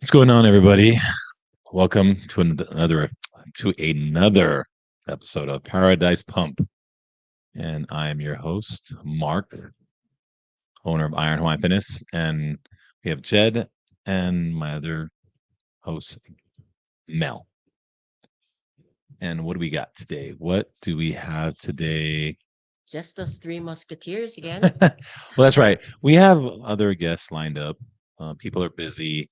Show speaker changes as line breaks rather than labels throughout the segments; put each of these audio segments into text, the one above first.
What's going on, everybody? Welcome to another episode of Paradise Pump, and I am your host, Mark, owner of Iron Hawaiian Fitness, and we have Jed and my other host, Mel. And what do we got today? What do we have today?
Just us three musketeers again.
Well, that's right. We have other guests lined up. People are busy.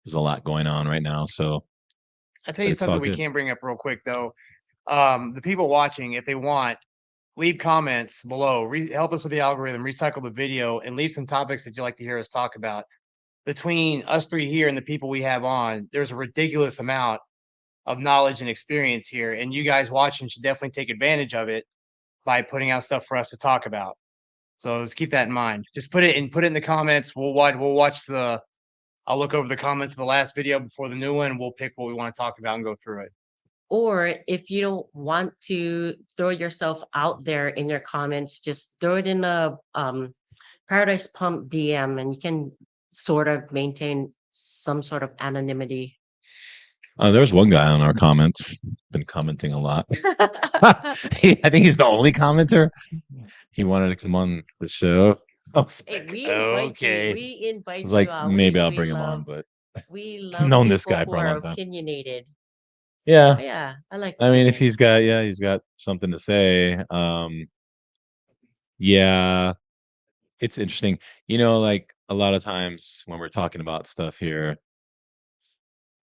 There's a lot going on right now,
I tell
but
you
it's all
something we
good.
can bring up real quick though. The people watching, if they want, leave comments below. Help us with the algorithm. Recycle the video and leave some topics that you'd like to hear us talk about. Between us three here and the people we have on, there's a ridiculous amount of knowledge and experience here, and you guys watching should definitely take advantage of it by putting out stuff for us to talk about. So just keep that in mind. Just put it in the comments. We'll watch the. I'll look over the comments of the last video before the new one, and we'll pick what we want to talk about and go through it.
Or if you don't want to throw yourself out there in your comments, just throw it in a Paradise Pump DM and you can sort of maintain some sort of anonymity.
There's one guy on our comments been commenting a lot. I think he's the only commenter. He wanted to come on the show. I was
Hey,
like,
we invite you.
okay. I
We invite
was
you
like,
out.
maybe I'll
We
bring him on,
love
but
we
I've
love
known this
people
guy
who
for a
are
long time.
opinionated.
Yeah.
Yeah, I like
I mean, if
opinion.
he's got something to say. Yeah, it's interesting. Like a lot of times when we're talking about stuff here,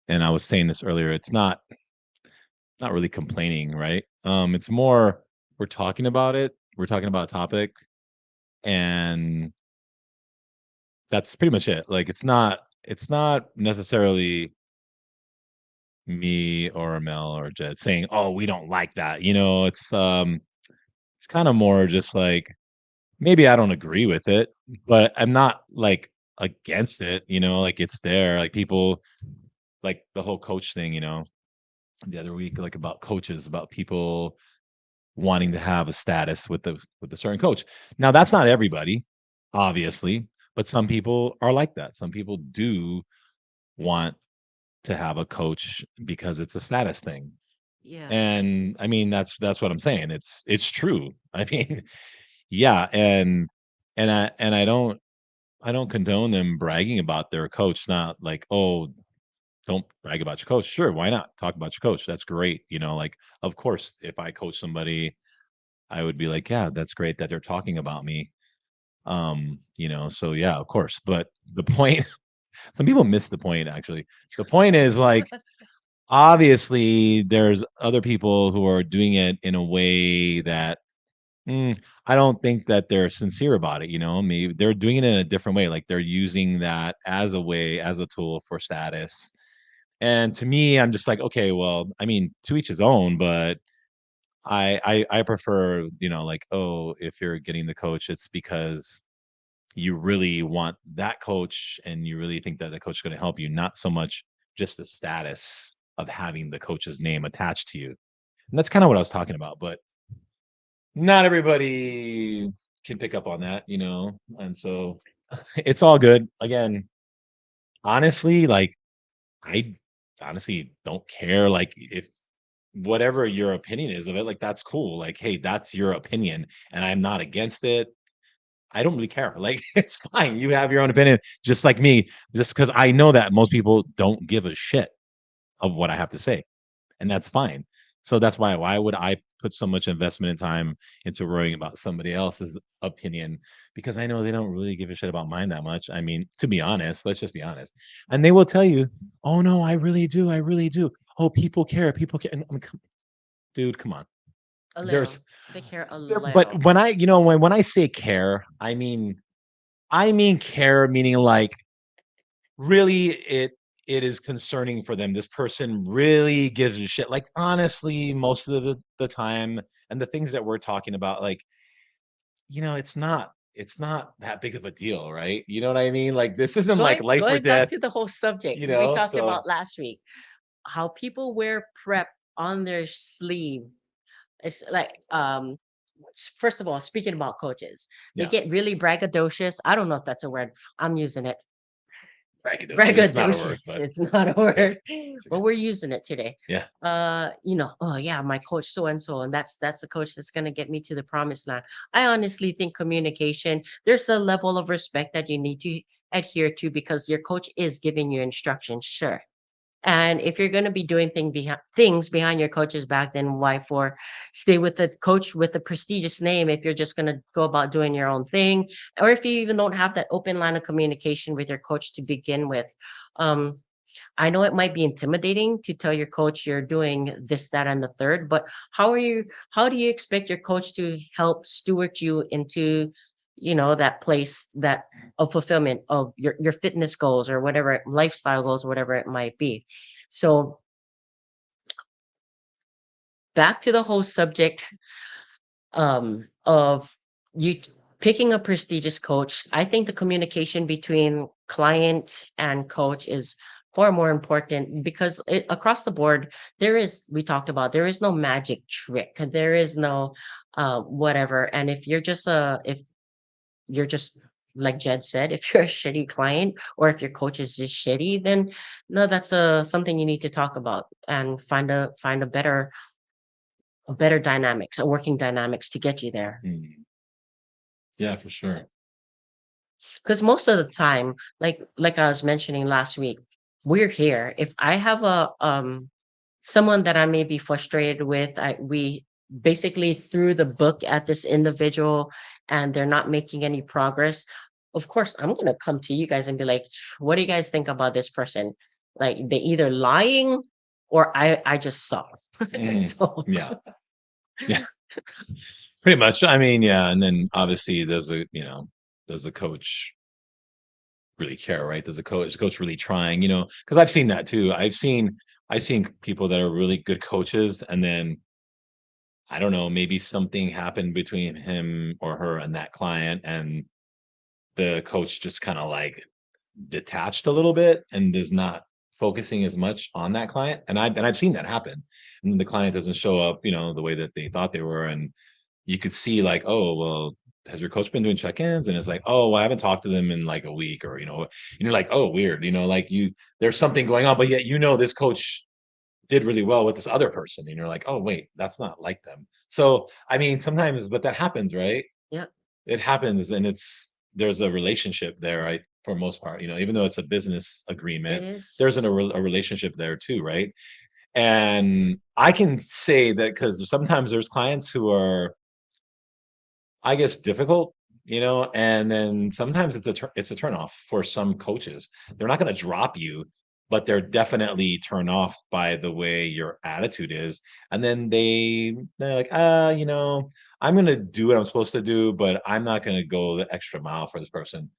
and I was saying this earlier, it's not really complaining, right? It's more we're talking about it. We're talking about a topic, and that's pretty much it. Like it's not necessarily me or Mel or Jed saying, "Oh, we don't like that." It's kind of more just like maybe I don't agree with it, but I'm not like against it, like it's there. Like people like the whole coach thing, the other week like about coaches, about people wanting to have a status with a certain coach. Now that's not everybody, obviously, but some people are like that. Some people do want to have a coach because it's a status thing.
Yeah.
And I mean that's what I'm saying. It's true. I mean, yeah, and I don't condone them bragging about their coach, not like, oh, don't brag about your coach. Sure, why not? Talk about your coach. That's great. Like of course, if I coach somebody, I would be like, yeah, that's great that they're talking about me. So yeah, of course. But the point, some people miss the point actually. The point is like obviously there's other people who are doing it in a way that I don't think that they're sincere about it, maybe they're doing it in a different way. Like they're using that as a way, as a tool for status. And to me, I'm just like, okay, well, I mean, to each his own, but I prefer, like, oh, if you're getting the coach, it's because you really want that coach and you really think that the coach is going to help you, not so much just the status of having the coach's name attached to you. And that's kind of what I was talking about, but not everybody can pick up on that, and so it's all good. Again, honestly, like I honestly don't care, like if whatever your opinion is of it, like that's cool. Like, hey, that's your opinion, and I'm not against it. I don't really care. Like, it's fine. You have your own opinion, just like me. Just because I know that most people don't give a shit of what I have to say, and that's fine. So that's why would I put so much investment and time into worrying about somebody else's opinion? Because I know they don't really give a shit about mine that much. I mean, to be honest, let's just be honest. And they will tell you, "Oh no, I really do. I really do. Oh, people care. People care." And I'm like, dude, come on.
A
There's
little. They care a
there, but
little.
when when I say care, I mean care meaning like really it is concerning for them. This person really gives a shit. Like honestly, most of the time, and the things that we're talking about, like, it's not that big of a deal, right? You know what I mean? Like this isn't like life or
Going back
death,
to the whole subject we talked
so
about last week, how people wear prep on their sleeve. It's like first of all, speaking about coaches, they
yeah.
get really braggadocious. I don't know if that's a word. I'm using it.
Braggadocio. It's not a word,
Braggadocious.
but
It's not a
it's okay.
word,
It's
but
okay.
we're using it today.
Yeah.
Oh yeah, my coach so and so, and that's the coach that's gonna get me to the promised land. I honestly think communication, there's a level of respect that you need to adhere to because your coach is giving you instructions, sure. And if you're going to be doing things behind your coach's back, then why for stay with the coach with a prestigious name if you're just going to go about doing your own thing, or if you even don't have that open line of communication with your coach to begin with. Um, I know it might be intimidating to tell your coach you're doing this, that, and the third, but how do you expect your coach to help steward you into, that place that of fulfillment of your fitness goals or whatever lifestyle goals, whatever it might be. So back to the whole subject of picking a prestigious coach. I think the communication between client and coach is far more important because across the board we talked about, there is no magic trick, there is no whatever. And if you're just like Jed said, if you're a shitty client or if your coach is just shitty, then no, that's something you need to talk about and find a better dynamics, a working dynamics to get you there.
Mm. Yeah, for sure.
Because most of the time, like I was mentioning last week, we're here. If I have a someone that I may be frustrated with, we basically threw the book at this individual and they're not making any progress. Of course, I'm gonna come to you guys and be like, what do you guys think about this person? Like they either lying or I just suck.
Mm.
So
Yeah. Yeah. Pretty much. I mean, yeah. And then obviously does the coach really care, right? Does the coach really trying, because I've seen that too. I've seen people that are really good coaches, and then I don't know, maybe something happened between him or her and that client, and the coach just kind of like detached a little bit and is not focusing as much on that client. And I've seen that happen. And the client doesn't show up, the way that they thought they were. And you could see like, oh, well, has your coach been doing check-ins? And it's like, oh, well, I haven't talked to them in like a week, or and you're like, oh, weird, like there's something going on, but yet this coach did really well with this other person. And you're like, oh, wait, that's not like them. So I mean, sometimes, but that happens, right?
yeah,
It happens, and there's a relationship there, right? For most part, even though it's a business
it
agreement,
is.
there's a relationship there too, right? And I can say that because sometimes there's clients who are, I guess, difficult, and then sometimes it's a turn off for some coaches. They're not going to drop you, but they're definitely turned off by the way your attitude is. And then they're like, I'm going to do what I'm supposed to do, but I'm not going to go the extra mile for this person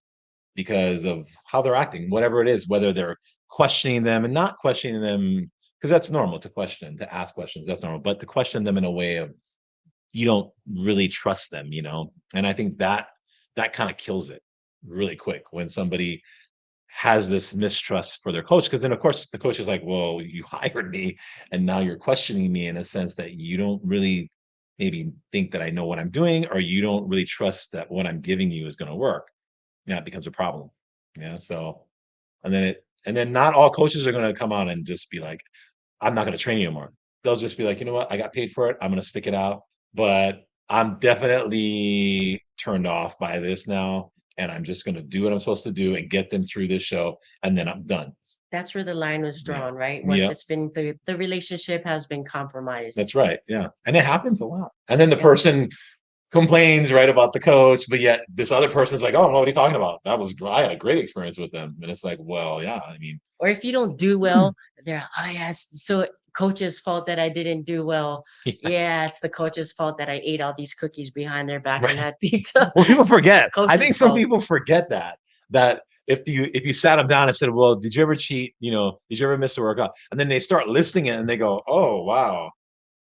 because of how they're acting, whatever it is, whether they're questioning them and not questioning them, because that's normal to question, to ask questions, that's normal, but to question them in a way of you don't really trust them, and I think that kind of kills it really quick when somebody has this mistrust for their coach, because then of course the coach is like, well, you hired me and now you're questioning me in a sense that you don't really maybe think that I know what I'm doing, or you don't really trust that what I'm giving you is going to work. Yeah, it becomes a problem. Yeah. So, and then not all coaches are going to come on and just be like, I'm not going to train you anymore. They'll just be like, you know what? I got paid for it. I'm going to stick it out. But I'm definitely turned off by this now. And I'm just going to do what I'm supposed to do and get them through this show. And then I'm done.
That's where the line was
Yeah.
drawn, right? Once
Yeah.
it's been the relationship has been compromised.
That's right. Yeah. And it happens a lot. And then the
Yeah.
person complains, right, about the coach, but yet this other person's like, oh, what are you talking about? I had a great experience with them. And it's like, well, yeah, I mean,
Or if you don't do well, they're, oh yes, so coach's fault that I didn't do well. Yeah, it's the coach's fault that I ate all these cookies behind their back and
right.
had pizza.
Well, people
It's the
forget. I think
coach's
some
fault.
people forget that if you sat them down and said, "Well, did you ever cheat? Did you ever miss a workout?" And then they start listing it, and they go, "Oh, wow."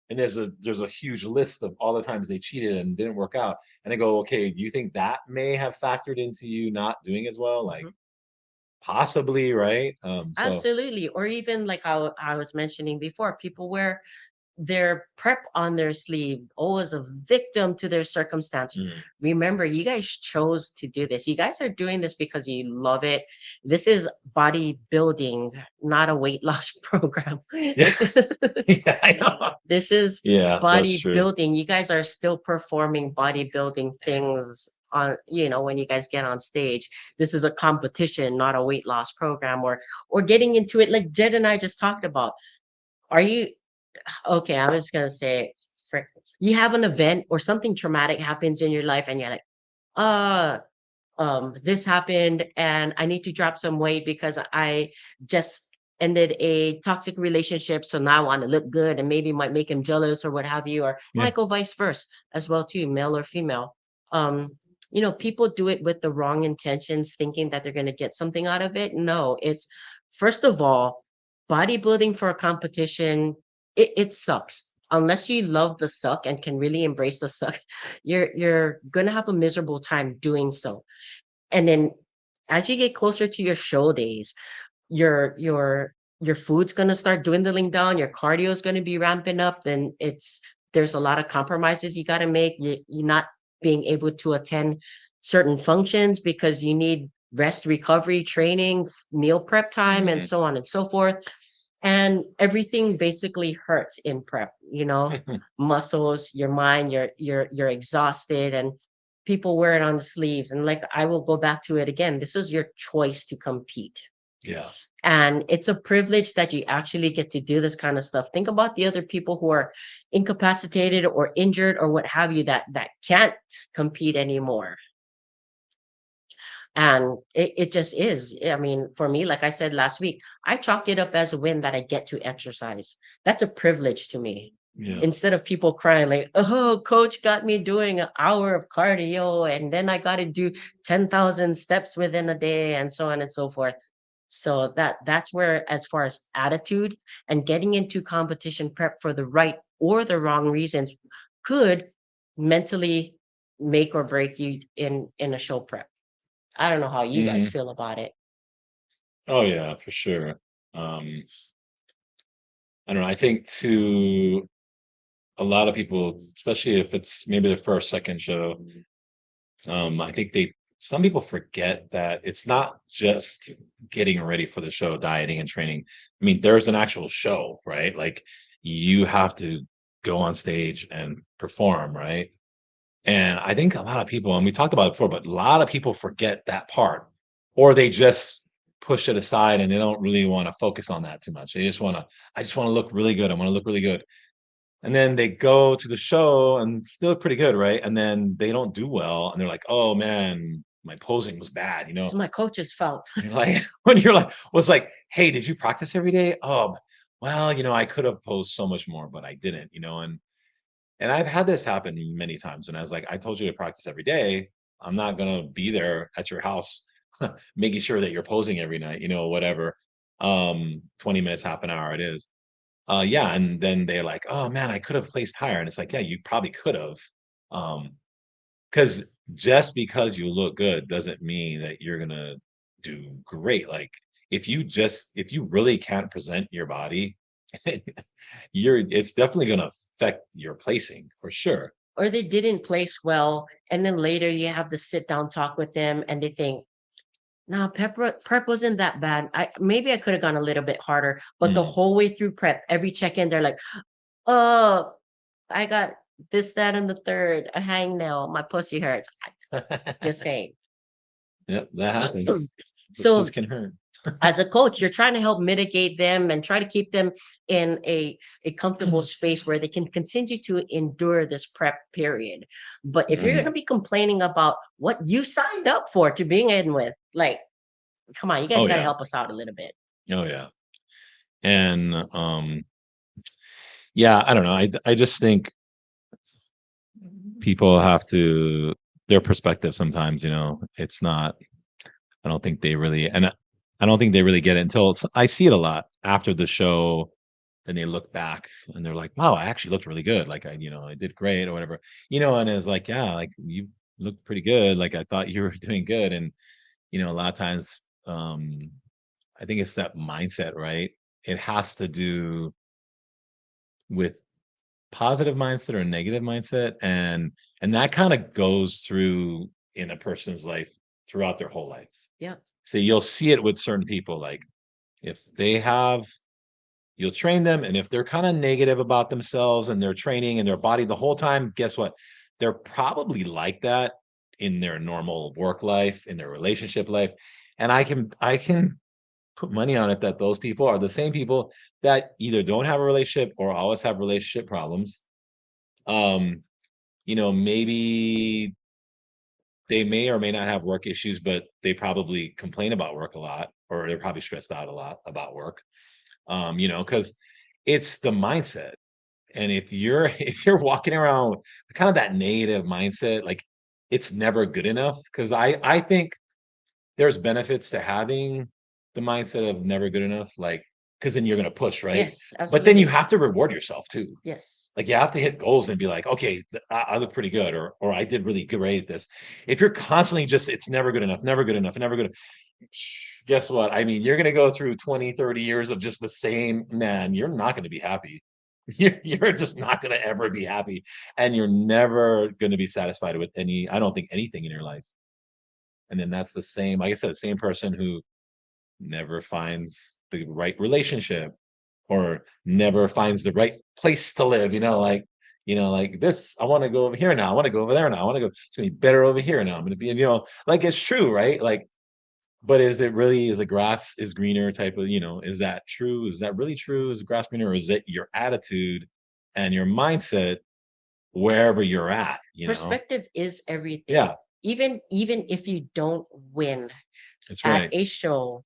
And there's a huge list of all the times they cheated and didn't work out. And they go, "Okay, do you think that may have factored into you not doing as well?" Like
Mhm.
possibly, right? So
Absolutely. Or even like I was mentioning before, people wear their prep on their sleeve, always a victim to their circumstance.
Mm.
Remember, you guys chose to do this. You guys are doing this because you love it. This is bodybuilding, not a weight loss program.
Yeah.
This is
Yeah, I know.
this is
Yeah, that's true.
bodybuilding. You guys are still performing bodybuilding things on, when you guys get on stage. This is a competition, not a weight loss program, or getting into it like Jed and I just talked about. Are you okay? I was gonna say, frick, you have an event or something traumatic happens in your life, and you're like, uh, this happened, and I need to drop some weight because I just ended a toxic relationship. So now I want to look good and maybe might make him jealous or what have you, or it
Yeah.
might go vice versa as well too, male or female. Um, people do it with the wrong intentions, thinking that they're gonna get something out of it. No, it's first of all, bodybuilding for a competition, it sucks. Unless you love the suck and can really embrace the suck, you're gonna have a miserable time doing so. And then as you get closer to your show days, your food's gonna start dwindling down, your cardio is gonna be ramping up, then there's a lot of compromises you gotta make. You're not being able to attend certain functions because you need rest, recovery, training, meal prep time, and
Mhm.
so on and so forth. And everything basically hurts in prep, muscles, your mind, you're exhausted, and people wear it on the sleeves. And like, I will go back to it again. This is your choice to compete.
Yeah.
And it's a privilege that you actually get to do this kind of stuff. Think about the other people who are incapacitated or injured or what have you, that can't compete anymore. And it just is. I mean, for me, like I said last week, I chalked it up as a win that I get to exercise. That's a privilege to me.
Yeah.
Instead of people crying like, "Oh, coach got me doing an hour of cardio, and then I got to do 10,000 steps within a day," and so on and so forth. So that's where, as far as attitude and getting into competition prep for the right or the wrong reasons, could mentally make or break you in a show prep. I don't know how you guys
Mhm.
feel about it.
Oh yeah, for sure. I don't know. I think to a lot of people, especially if it's maybe their first, second show, I think some people forget that it's not just getting ready for the show, dieting and training. I mean, there's an actual show, right? Like you have to go on stage and perform, right? And I think a lot of people, and we talked about it before, but a lot of people forget that part, or they just push it aside and they don't really want to focus on that too much. I just want to look really good. I want to look really good. And then they go to the show and still look pretty good, right? And then they don't do well, and they're like, "Oh man, my posing was bad," you
It's
know?
my coach's fault.
You're like, when you're like, well, it's like, "Hey, did you practice every day?" "Oh, well, I could have posed so much more, but I didn't," and I've had this happen many times, and I was like, "I told you to practice every day. I'm not gonna be there at your house making sure that you're posing every night, whatever. 20 minutes, half an hour it is." Yeah, and then they're like, "Oh man, I could have placed higher." And it's like, "Yeah, you probably could have." Because just because you look good doesn't mean that you're gonna do great. Like if you really can't present your body, it's definitely gonna affect your placing for sure.
Or they didn't place well, and then later you have the sit down talk with them, and they think, "No, prep wasn't that bad. I could have gone a little bit harder." But the
Mm.
whole way through prep, every check-in, they're like, "Oh, I got this, that, and the third, a hangnail. My pussy hurts." Just saying.
Yep, that happens. Pushes
So
can hurt.
as a coach, you're trying to help mitigate them and try to keep them in a comfortable space where they can continue to endure this prep period. But if you're going
Mhm.
to be complaining about what you signed up for to being in with, like, come on, you guys
Oh
got to
yeah.
help us out a little bit.
Oh yeah. And yeah, I don't know. I just think people have to their perspective sometimes, it's not I don't think they really and I don't think they really get it until I see it a lot after the show. Then they look back and they're like, "Wow, I actually looked really good. Like I did great or whatever." And it's like, "Yeah, like you looked pretty good. Like I thought you were doing good." And a lot of times I think it's that mindset, right? It has to do with positive mindset or a negative mindset, and that kind of goes through in a person's life throughout their whole life.
Yeah.
So you'll see it with certain people, like if they have you'll train them, and if they're kind of negative about themselves and their training and their body the whole time, guess what? They're probably like that in their normal work life, in their relationship life. And I can put money on it that those people are the same people that either don't have a relationship or always have relationship problems. Um, maybe they may or may not have work issues, but they probably complain about work a lot, or they're probably stressed out a lot about work. Because it's the mindset. And if you're if you're walking around with kind of that negative mindset, like it's never good enough. Because I think there's benefits to having the mindset of never good enough, like because then you're gonna push, right?
Yes,
But then you
absolutely.
have to reward yourself too.
Yes.
Like you have to hit goals and be like, okay, I look pretty good, or I did really great at this. If you're constantly just it's never good enough, never good enough, never good, guess what? I mean, you're gonna go through 20, 30 years of just the same man, you're not gonna be happy. You're just not gonna ever be happy. And you're never gonna be satisfied with I don't think anything in your life. And then that's the same, like I said, the same person who never finds the right relationship or never finds the right place to live, like like this, I want to go over here now. I want to go over there now. I want to go, it's gonna be better over here now. I'm gonna be, like it's true, right? Like, but is it really is the grass is greener type of, is that true? Is that really true? Is the grass greener, or is it your attitude and your mindset wherever you're at,
Perspective is everything.
Yeah,
Even if you don't win
that's
at
right.
a show,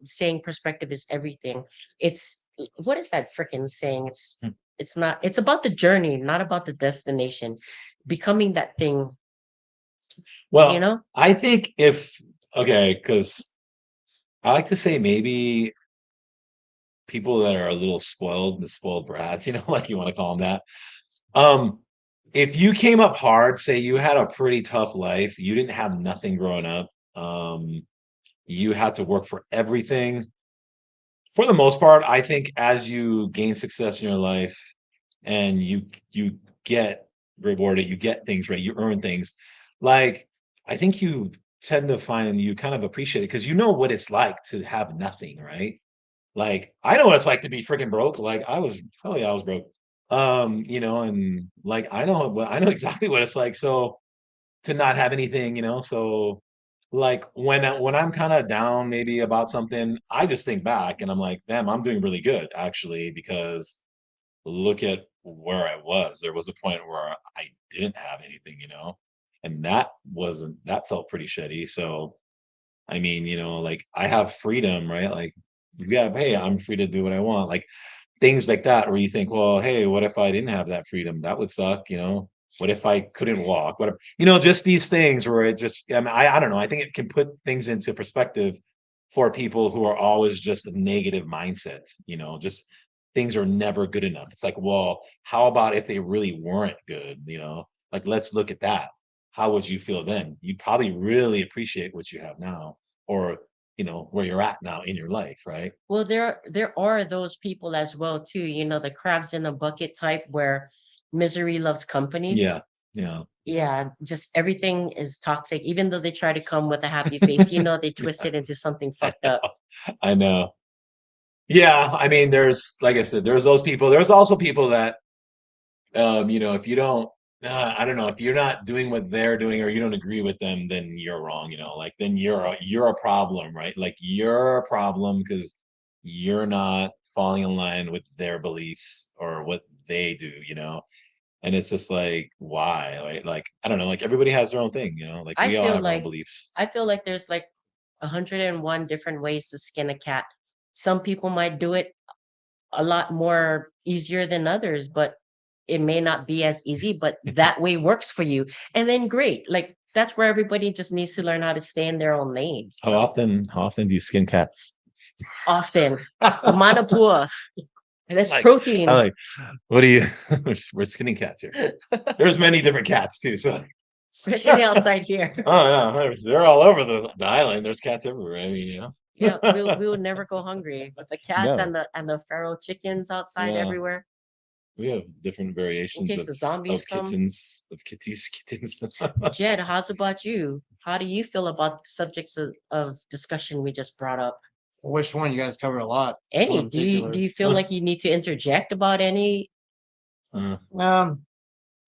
saying perspective is everything. It's what is that freaking saying?
Hmm.
It's not, it's about the journey, not about the destination. Becoming that thing, you
Well,
know?
I think if okay, because I like to say maybe people that are a little spoiled, the spoiled brats, like you want to call them that. Um, if you came up hard, say you had a pretty tough life, you didn't have nothing growing up, you had to work for everything. For the most part, I think as you gain success in your life and you get rewarded, you get things right, you earn things. Like I think you tend to find you kind of appreciate it because you know what it's like to have nothing, right? Like, I know what it's like to be freaking broke. Like, hell yeah, I was broke. And like, I know exactly what it's like. So to not have anything, so like when I'm kind of down maybe about something, I just think back and I'm like, damn, I'm doing really good actually, because look at where I was. There was a point where I didn't have anything, and that felt pretty shitty. So I mean, like I have freedom, right? Like hey, I'm free to do what I want. Like things like that where you think, well, hey, what if I didn't have that freedom? That would suck. What if I couldn't walk? What if, just these things where it just I mean, I don't know. I think it can put things into perspective for people who are always just a negative mindset, just things are never good enough. It's like, well, how about if they really weren't good, Like let's look at that. How would you feel then? You'd probably really appreciate what you have now, or where you're at now in your life, right?
Well, there are those people as well too, the crabs in a bucket type where misery loves company.
Yeah, yeah.
Yeah, just everything is toxic. Even though they try to come with a happy face, they twist it into something
I
fucked up.
know, I know. Yeah, I mean, there's like I said, there's those people. There's also people that, if you don't, I don't know, if you're not doing what they're doing or you don't agree with them, then you're wrong. Like then you're a problem, right? Like you're a problem because you're not falling in line with their beliefs or what they do. And it's just like, why? Right? Like I don't know. Like everybody has their own thing. Like
I
we all
feel
have our own
like
beliefs.
I feel like there's like 101 different ways to skin a cat. Some people might do it a lot more easier than others, but it may not be as easy, but that way works for you. And then great. Like that's where everybody just needs to learn how to stay in their own lane.
How often do you skin cats?
Often. Manapua. And that's
Like, I
protein.
like, what do you? We're skinny cats here. There's many different cats too. So,
Especially outside here.
oh yeah, they're all over the island. There's cats everywhere. I mean,
Yeah, we will never go hungry. But the cats
no,
and the feral chickens outside
yeah,
everywhere.
We have different
in
variations
case the zombies
of
come.
kittens, of kittens.
Jed, how's about you? How do you feel about the subjects of discussion we just brought up?
Which one? You guys covered a lot. Which one
Any?
in
Do you
particular?
do you feel like you need to interject about any?
Uh,
Um,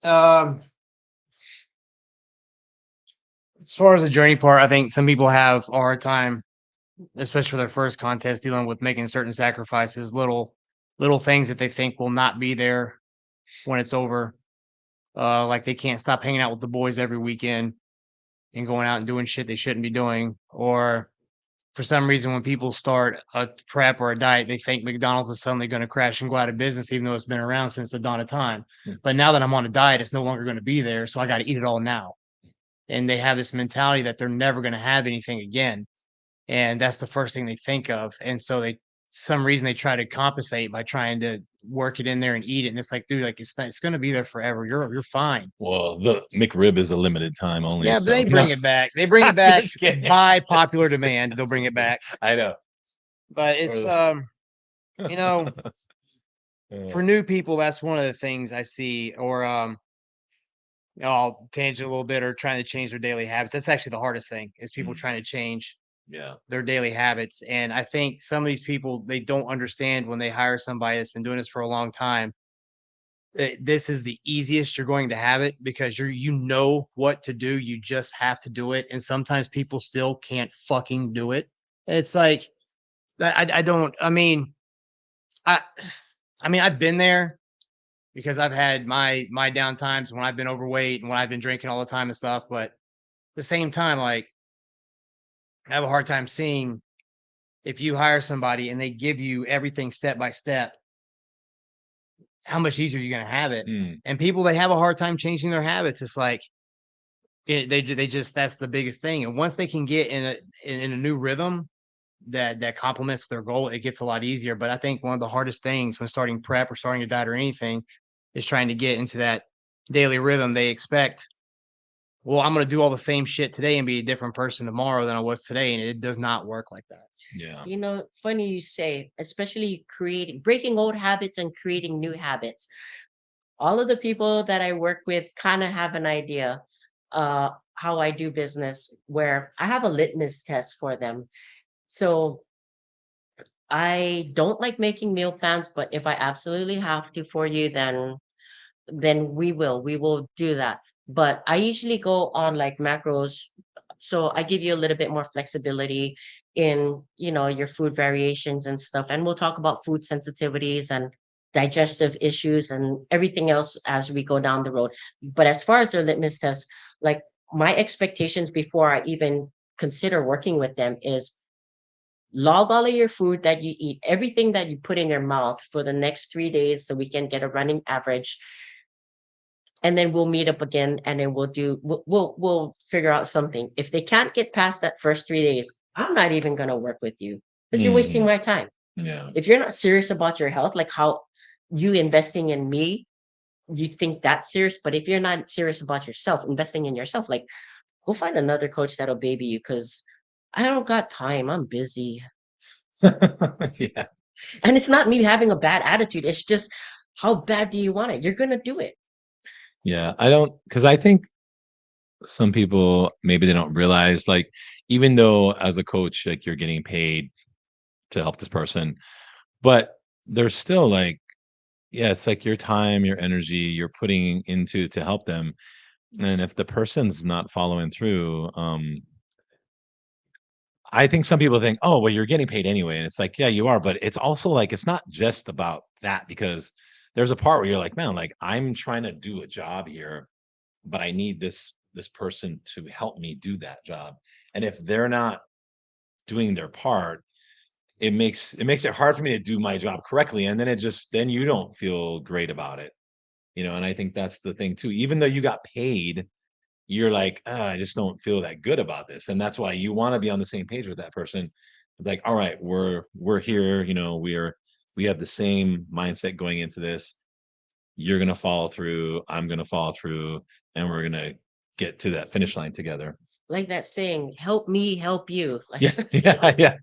um, as far as the journey part, I think some people have a hard time, especially for their first contest, dealing with making certain sacrifices, little things that they think will not be there when it's over. Like they can't stop hanging out with the boys every weekend and going out and doing shit they shouldn't be doing, or for some reason when people start a prep or a diet, they think McDonald's is suddenly going to crash and go out of business, even though it's been around since the dawn of time.
Hmm.
But now that I'm on a diet, it's no longer going to be there, so I got to eat it all now. And they have this mentality that they're never going to have anything again, and that's the first thing they think of. And so they, some reason, they try to compensate by trying to work it in there and eat it. And it's like, dude, like it's not, it's going to be there forever. You're fine.
well, the McRib is a limited time only.
Yeah, but they
so-
bring it back. They bring it back
Just kidding.
by popular demand. They'll bring it back.
I know.
But it's you know, for new people, that's one of the things I see. Or I'll tangent a little bit, or trying to change their daily habits. That's actually the hardest thing, is people
Mm.
trying to change
yeah.
their daily habits. And I think some of these people, they don't understand when they hire somebody that's been doing this for a long time, this is the easiest you're going to have it, because you know what to do. You just have to do it. And sometimes people still can't fucking do it. It's like I don't. I I mean, I've been there, because I've had my down times when I've been overweight and when I've been drinking all the time and stuff. But at the same time, like, I have a hard time seeing, if you hire somebody and they give you everything step by step, how much easier you're going to have it.
Mm.
And people, they have a hard time changing their habits. It's like they just, that's the biggest thing. And once they can get in a new rhythm that complements their goal, it gets a lot easier. But I think one of the hardest things when starting prep or starting a diet or anything is trying to get into that daily rhythm. They expect, well, I'm going to do all the same shit today and be a different person tomorrow than I was today. And it does not work like that.
Yeah.
You know, funny you say, especially breaking old habits and creating new habits. All of the people that I work with kind of have an idea how I do business, where I have a litmus test for them. So I don't like making meal plans, but if I absolutely have to for you, then we will do that. But I usually go on like macros, so I give you a little bit more flexibility in, your food variations and stuff, and we'll talk about food sensitivities and digestive issues and everything else as we go down the road. But as far as their litmus test, like, my expectations before I even consider working with them is log all of your food that you eat, everything that you put in your mouth for the next 3 days, so we can get a running average. And then we'll meet up again, and then we'll figure out something. If they can't get past that first 3 days, I'm not even gonna work with you, because you're wasting
Mm.
my time.
Yeah.
If you're not serious about your health, like how you investing in me, you think that's serious. But if you're not serious about yourself, investing in yourself, like, go find another coach that'll baby you, because I don't got time. I'm busy.
yeah.
And it's not me having a bad attitude. It's just, how bad do you want it? You're gonna do it.
Yeah. I don't, because I think some people, maybe they don't realize, like, even though as a coach, like, you're getting paid to help this person, but there's still like, yeah, it's like your time, your energy you're putting into to help them. And if the person's not following through, I think some people think, oh, well, you're getting paid anyway. And it's like, yeah, you are. But it's also like, it's not just about that, because there's a part where you're like, man, like, I'm trying to do a job here, but I need this person to help me do that job. And if they're not doing their part, it makes it hard for me to do my job correctly. And then then you don't feel great about it. And I think that's the thing too. Even though you got paid, you're like, I just don't feel that good about this. And that's why you want to be on the same page with that person. Like, all right, we're here, we have the same mindset going into this. You're gonna follow through, I'm gonna follow through, and we're gonna get to that finish line together.
Like that saying, help me, help you. Like,
Yeah, yeah, yeah.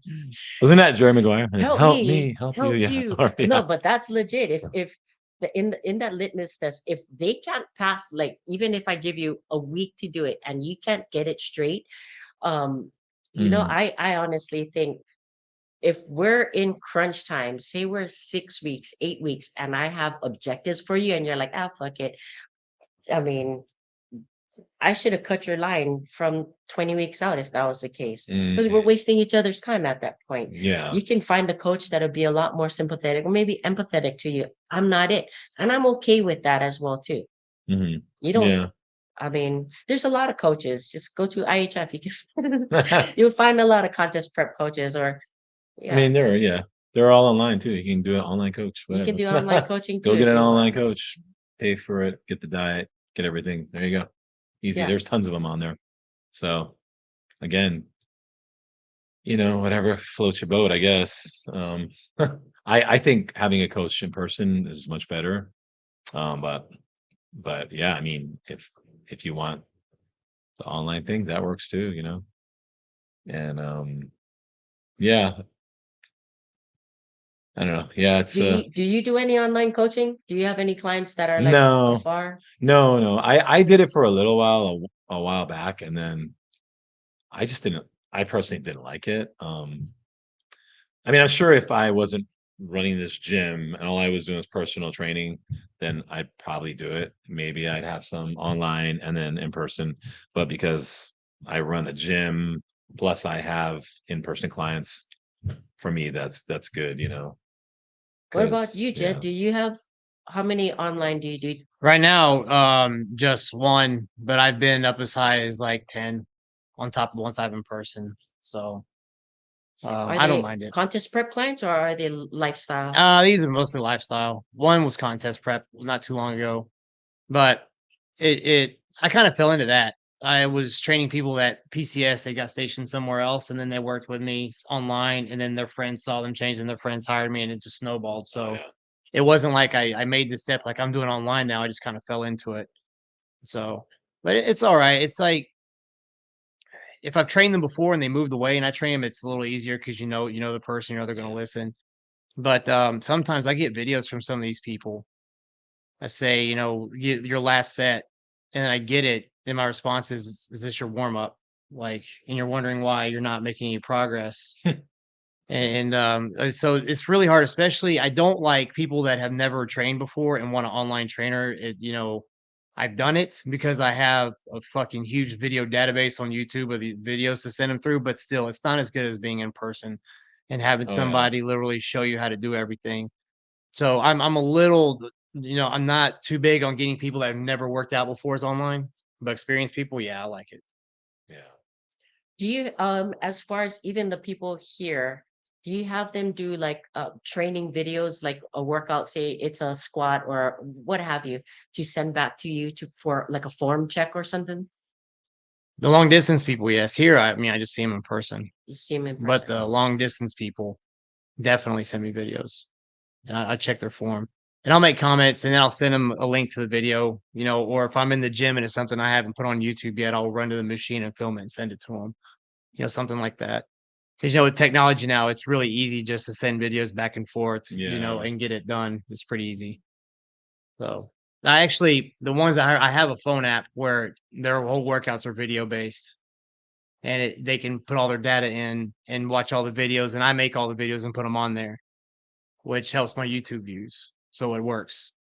Wasn't that Jerry Maguire?
help
Help
me,
me, help you.
help
Yeah.
you.
Or,
No,
yeah.
but that's legit. If in that litmus test, if they can't pass, like even if I give you a week to do it and you can't get it straight, um,
Mhm.
I honestly think if we're in crunch time, say we're 6 weeks, 8 weeks, and I have objectives for you, and you're like, ah, fuck it. I mean, I should have cut your line from 20 weeks out if that was the case, because we're
Mhm.
wasting each other's time at that point.
Yeah.
You can find a coach that'll be a lot more sympathetic or maybe empathetic to you. I'm not it. And I'm okay with that as well, too.
Mhm.
You don't,
Yeah.
I mean, there's a lot of coaches. Just go to IHF. You can you'll find a lot of contest prep coaches or
I
yeah,
mean, they're all online too. You can do an online coach,
you can
whatever.
do online coaching too
Go get
if
an
you want.
online coach, pay for it, get the diet, get everything. There you go. Easy.
Yeah.
There's tons of them on there. So again, whatever floats your boat, I guess. I think having a coach in person is much better. But yeah, I mean, if you want the online thing, that works too. And yeah, I don't know. Yeah, it's
Do you do any online coaching? Do you have any clients that are like
no,
afar?
no. I did it for a little while, a while back, and then I just didn't. I personally didn't like it. I mean, I'm sure if I wasn't running this gym and all I was doing was personal training, then I'd probably do it. Maybe I'd have some online and then in person. But because I run a gym, plus I have in-person clients, for me, that's good.
What about
Because
you, Jed?
yeah.
Do you have how many online do you do?
Right now, just one, but I've been up as high as like 10 on top of the ones I have in person. So
Are
I don't
they
mind it.
contest prep clients or are they lifestyle?
These are mostly lifestyle. One was contest prep not too long ago, but I kind of fell into that. I was training people at PCS. They got stationed somewhere else, and then they worked with me online. And then their friends saw them change, and their friends hired me, and it just snowballed.
Oh
So
yeah.
it wasn't like I made the step like I'm doing online now. I just kind of fell into it. So, but it's all right. It's like if I've trained them before and they moved away, and I train them, it's a little easier because you know the person, they're going to listen. But sometimes I get videos from some of these people. I say, get your last set, and I get it. And my response is this your warm up? Like, and you're wondering why you're not making any progress. And so it's really hard, especially I don't like people that have never trained before and want an online trainer. I've done it because I have a fucking huge video database on YouTube of the videos to send them through, but still, it's not as good as being in person and having
Oh yeah.
somebody literally show you how to do everything. So I'm a little, I'm not too big on getting people that have never worked out before as online, but experienced people, yeah, I like it.
Yeah.
Do you as far as even the people here, do you have them do like training videos like a workout, say it's a squat or what have you, to send back to you to for like a form check or something?
The long distance people, yes. Here, I mean, I just see them in person,
You see them in
but
person.
the long distance people definitely send me videos, and I check their form, and I'll make comments, and then I'll send them a link to the video, or if I'm in the gym and it's something I haven't put on YouTube yet, I'll run to the machine and film it and send it to them, something like that. Because with technology now, it's really easy just to send videos back and forth,
Yeah.
and get it done. It's pretty easy. So I actually the ones I have a phone app where their whole workouts are video based, and they can put all their data in and watch all the videos, and I make all the videos and put them on there, which helps my YouTube views. So it works.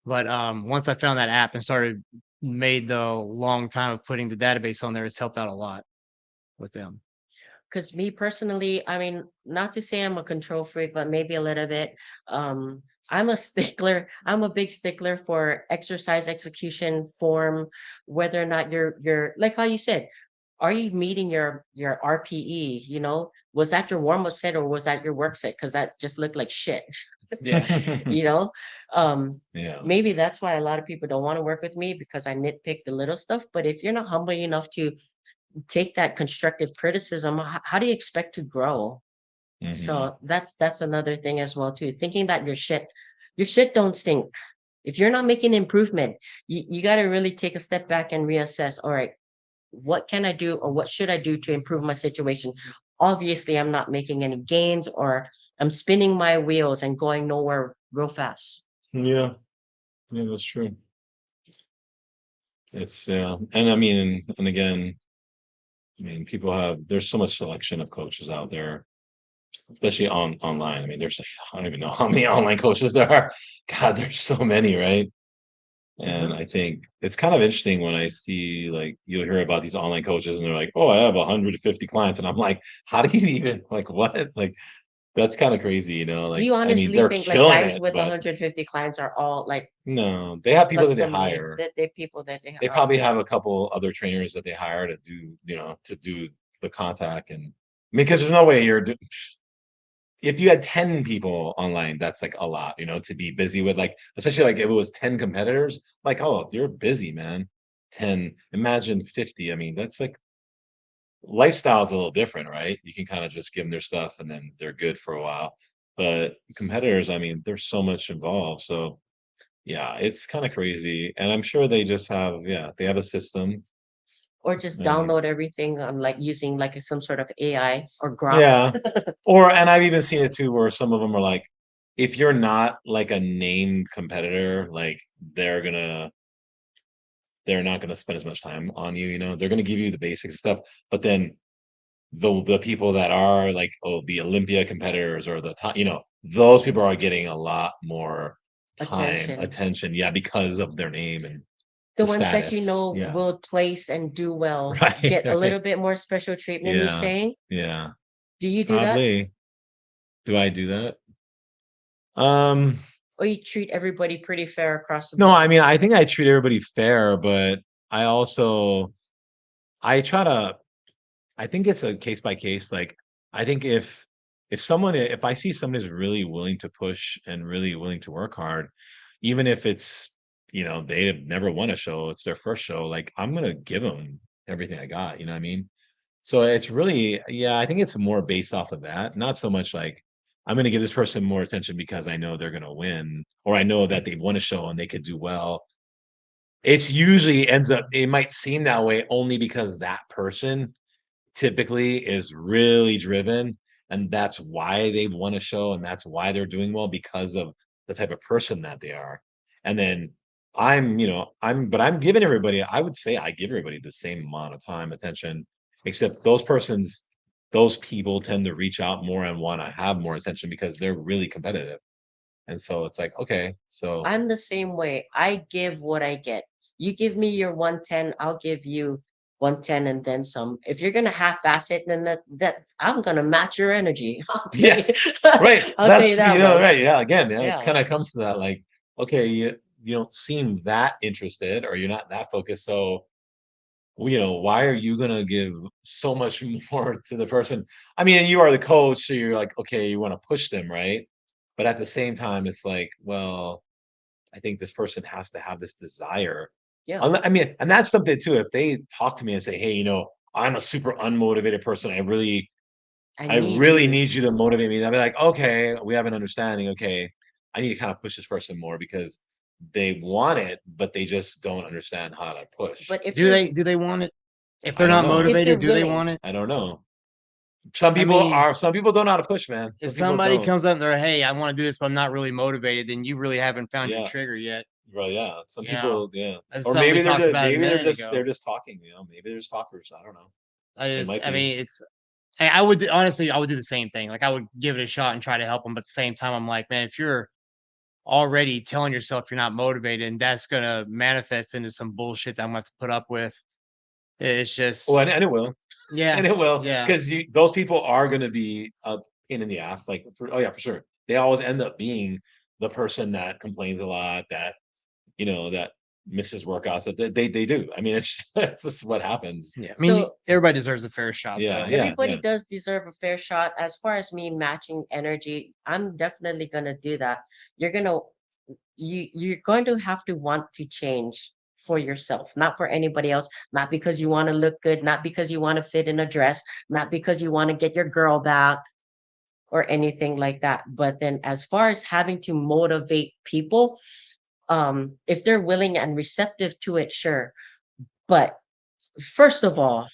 But once I found that app and started made the long time of putting the database on there, it's helped out a lot with them.
Because me personally, I mean, not to say I'm a control freak, but maybe a little bit. I'm a stickler. I'm a big stickler for exercise execution form, whether or not you're like how you said, are you meeting your RPE? Was that your warm up set or was that your work set? Because that just looked like shit.
Yeah.
you know, um,
Yeah.
maybe that's why a lot of people don't want to work with me because I nitpick the little stuff. But if you're not humble enough to take that constructive criticism, how do you expect to grow?
Mhm.
So that's another thing as well too. Thinking that your shit don't stink. If you're not making improvement, you got to really take a step back and reassess. All right, what can I do or what should I do to improve my situation? Obviously, I'm not making any gains or I'm spinning my wheels and going nowhere real fast.
Yeah. Yeah, that's true. It's and I mean, and again, I mean, there's so much selection of coaches out there, especially online. I mean, there's like, I don't even know how many online coaches there are. God, there's so many, right? And
Mhm.
I think it's kind of interesting when I see like you'll hear about these online coaches and they're like, "Oh, I have 150 clients," and I'm like, "How do you even like what?" Like that's kind of crazy, you know?
Do
Like,
you
I mean,
honestly
they're
think like
killing
guys
it,
with
but
150 clients are all like
no, they have people that they
custom made
hire.
that they people that they
They
are
probably
okay.
have a couple other trainers that they hire to do, to do the contact and I mean, because there's no way if you had 10 people online, that's like a lot, to be busy with like, especially like if it was 10 competitors, like, oh, you're busy, man. 10, imagine 50. I mean, that's like lifestyle's a little different, right? You can kind of just give them their stuff and then they're good for a while. But competitors, I mean, there's so much involved. So yeah, it's kind of crazy. And I'm sure they just have, yeah, they have a system.
Or just
And
download everything on like using like some sort of AI or Grok.
yeah. And I've even seen it too where some of them are like, if you're not like a named competitor, like they're gonna they're not gonna spend as much time on you, they're gonna give you the basic stuff, but then the people that are like, oh, the Olympia competitors or the top, those people are getting a lot more time,
Attention.
attention, yeah, because of their name and
The
the
ones that you
status.
know
Yeah.
will place and do well
Right,
get a
right.
little bit more special treatment, you
Yeah,
saying?
yeah.
Do you do that?
Probably. Do I do that? Um,
Or you treat everybody pretty fair across the
no,
board?
I mean, I think I treat everybody fair, but I also I try to I think it's a case by case. Like, I think if I see someone is really willing to push and really willing to work hard, even if it's they have never won a show, it's their first show. Like, I'm gonna give them everything I got. You know what I mean? So it's really, yeah, I think it's more based off of that, not so much like I'm gonna give this person more attention because I know they're gonna win, or I know that they've won a show and they could do well. It's usually ends up it might seem that way only because that person typically is really driven, and that's why they've won a show, and that's why they're doing well because of the type of person that they are. And then I'm giving everybody, I would say I give everybody the same amount of time, attention, except those people tend to reach out more and want to have more attention because they're really competitive. And so it's like, okay, so
I'm the same way. I give what I get. You give me your 110, I'll give you 110 and then some. If you're gonna half-ass it, then that I'm gonna match your energy. I'll tell
yeah,
you.
right.
I'll tell you
That's
that
right.
much.
Yeah. Again, yeah, it's
Yeah.
kind of comes to that. Like, okay, you don't seem that interested, or you're not that focused. So, why are you gonna give so much more to the person? I mean, you are the coach, so you're like, okay, you want to push them, right? But at the same time, it's like, well, I think this person has to have this desire.
Yeah.
I mean, and that's something too. If they talk to me and say, hey, I'm a super unmotivated person.
I
I
need
really
you.
need you to motivate me. I'll be like, okay, we have an understanding. Okay, I need to kind of push this person more because they want it, but they just don't understand how to push.
But if
Do
they're
they want it? If
I
they're
don't
not
know.
if they're
motivated, do they
willing,
want it?
I don't know.
I mean,
Some people don't know how to push, man.
if
Some people
somebody
don't.
comes up and they're, "Hey, I wanna do this, but I'm not really motivated," then you really haven't found your
Yeah.
trigger yet.
Well, yeah. Some
You know,
people, yeah.
that's
Or
something we
maybe
talked about a minute
they're
ago.
just talking, Maybe they're just talkers. I don't know. They might
I
be.
mean, I would honestly, I would do the same thing. Like, I would give it a shot and try to help them, but at the same time, I'm like, man, if you're already telling yourself you're not motivated, and that's gonna manifest into some bullshit that I'm gonna have to put up with. It's
Oh,
just,
and it will.
yeah,
And it will,
yeah.
because those people are gonna be a pain in the ass, like, oh, yeah, for sure. They always end up being the person that complains a lot, that misses workouts, that they do. I mean, it's that's just what happens.
Yeah, I mean,
so
everybody deserves a fair shot,
Yeah,
though.
yeah,
everybody
yeah.
does deserve a fair shot. As far as me matching energy, I'm definitely gonna do that. You're gonna you're going to have to want to change for yourself, not for anybody else, not because you want to look good, not because you want to fit in a dress, not because you want to get your girl back or anything like that. But then as far as having to motivate people, if they're willing and receptive to it, sure. But first of all,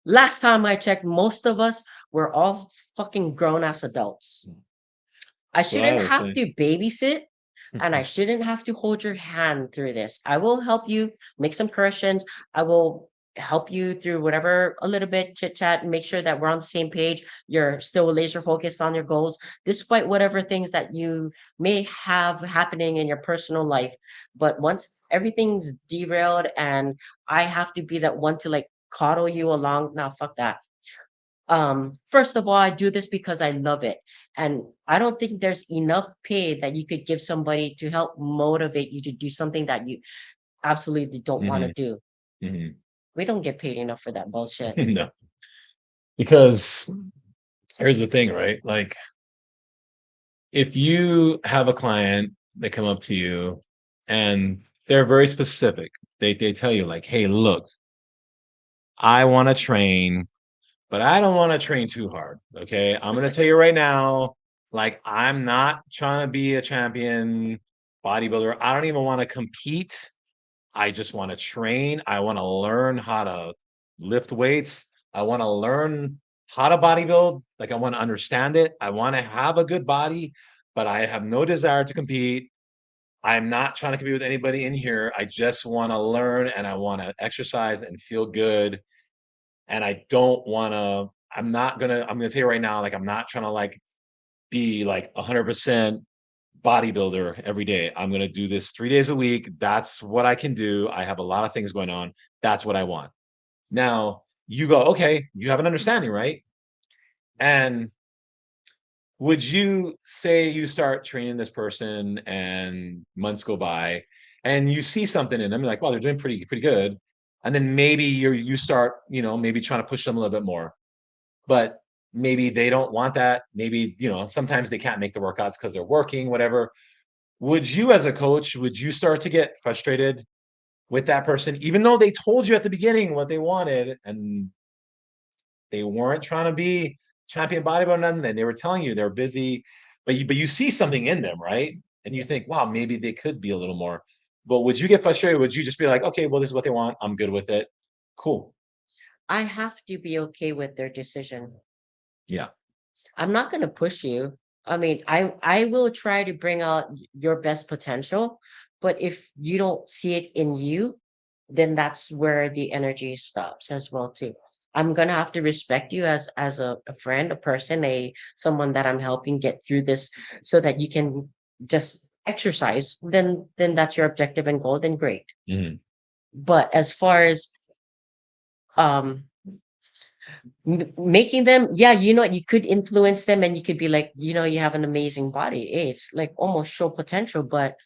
last time I checked, most of us were all fucking grown ass adults. I
That's what I
shouldn't
always
have
say.
to babysit, and I shouldn't have to hold your hand through this. I will help you make some corrections. I will help you through whatever a little bit chit chat and make sure that we're on the same page. You're still laser focused on your goals, despite whatever things that you may have happening in your personal life. But once everything's derailed and I have to be that one to like coddle you along, now fuck that. First of all, I do this because I love it. And I don't think there's enough pay that you could give somebody to help motivate you to do something that you absolutely don't want to
Mhm,
do.
mhm.
We don't get paid enough for that bullshit.
No, because here's the thing, right? Like, if you have a client that come up to you and they're very specific, they tell you like, "Hey, look, I want to train, but I don't want to train too hard. Okay, I'm gonna tell you right now, like, I'm not trying to be a champion bodybuilder. I don't even want to compete. I just want to train. I want to learn how to lift weights. I want to learn how to bodybuild. Like, I want to understand it. I want to have a good body, but I have no desire to compete. I'm not trying to compete with anybody in here. I just want to learn and I want to exercise and feel good. And I don't want to, I'm going to tell you right now, like, I'm not trying to like be like 100% bodybuilder every day. I'm going to do this 3 days a week. That's what I can do. I have a lot of things going on. That's what I want. Now you go, okay, you have an understanding, right? And would you say you start training this person and months go by and you see something in them, you're like, well, they're doing pretty good. And then maybe you start, maybe trying to push them a little bit more, but maybe they don't want that. Maybe, sometimes they can't make the workouts because they're working, whatever. Would you, as a coach, would you start to get frustrated with that person, even though they told you at the beginning what they wanted and they weren't trying to be champion bodybuilder, nothing, and they were telling you they're busy, but you see something in them, right? And you think, wow, maybe they could be a little more. But would you get frustrated? Would you just be like, okay, well, this is what they want. I'm good with it. Cool.
I have to be okay with their decision.
Yeah.
I'm not going to push you. I mean, I will try to bring out your best potential, but if you don't see it in you, then that's where the energy stops as well too. I'm gonna have to respect you as a friend, a person, a someone that I'm helping get through this so that you can just exercise. Then that's your objective and goal, then great.
Mhm.
But as far as um making them, yeah, you could influence them and you could be like, you have an amazing body. It's like almost show potential, but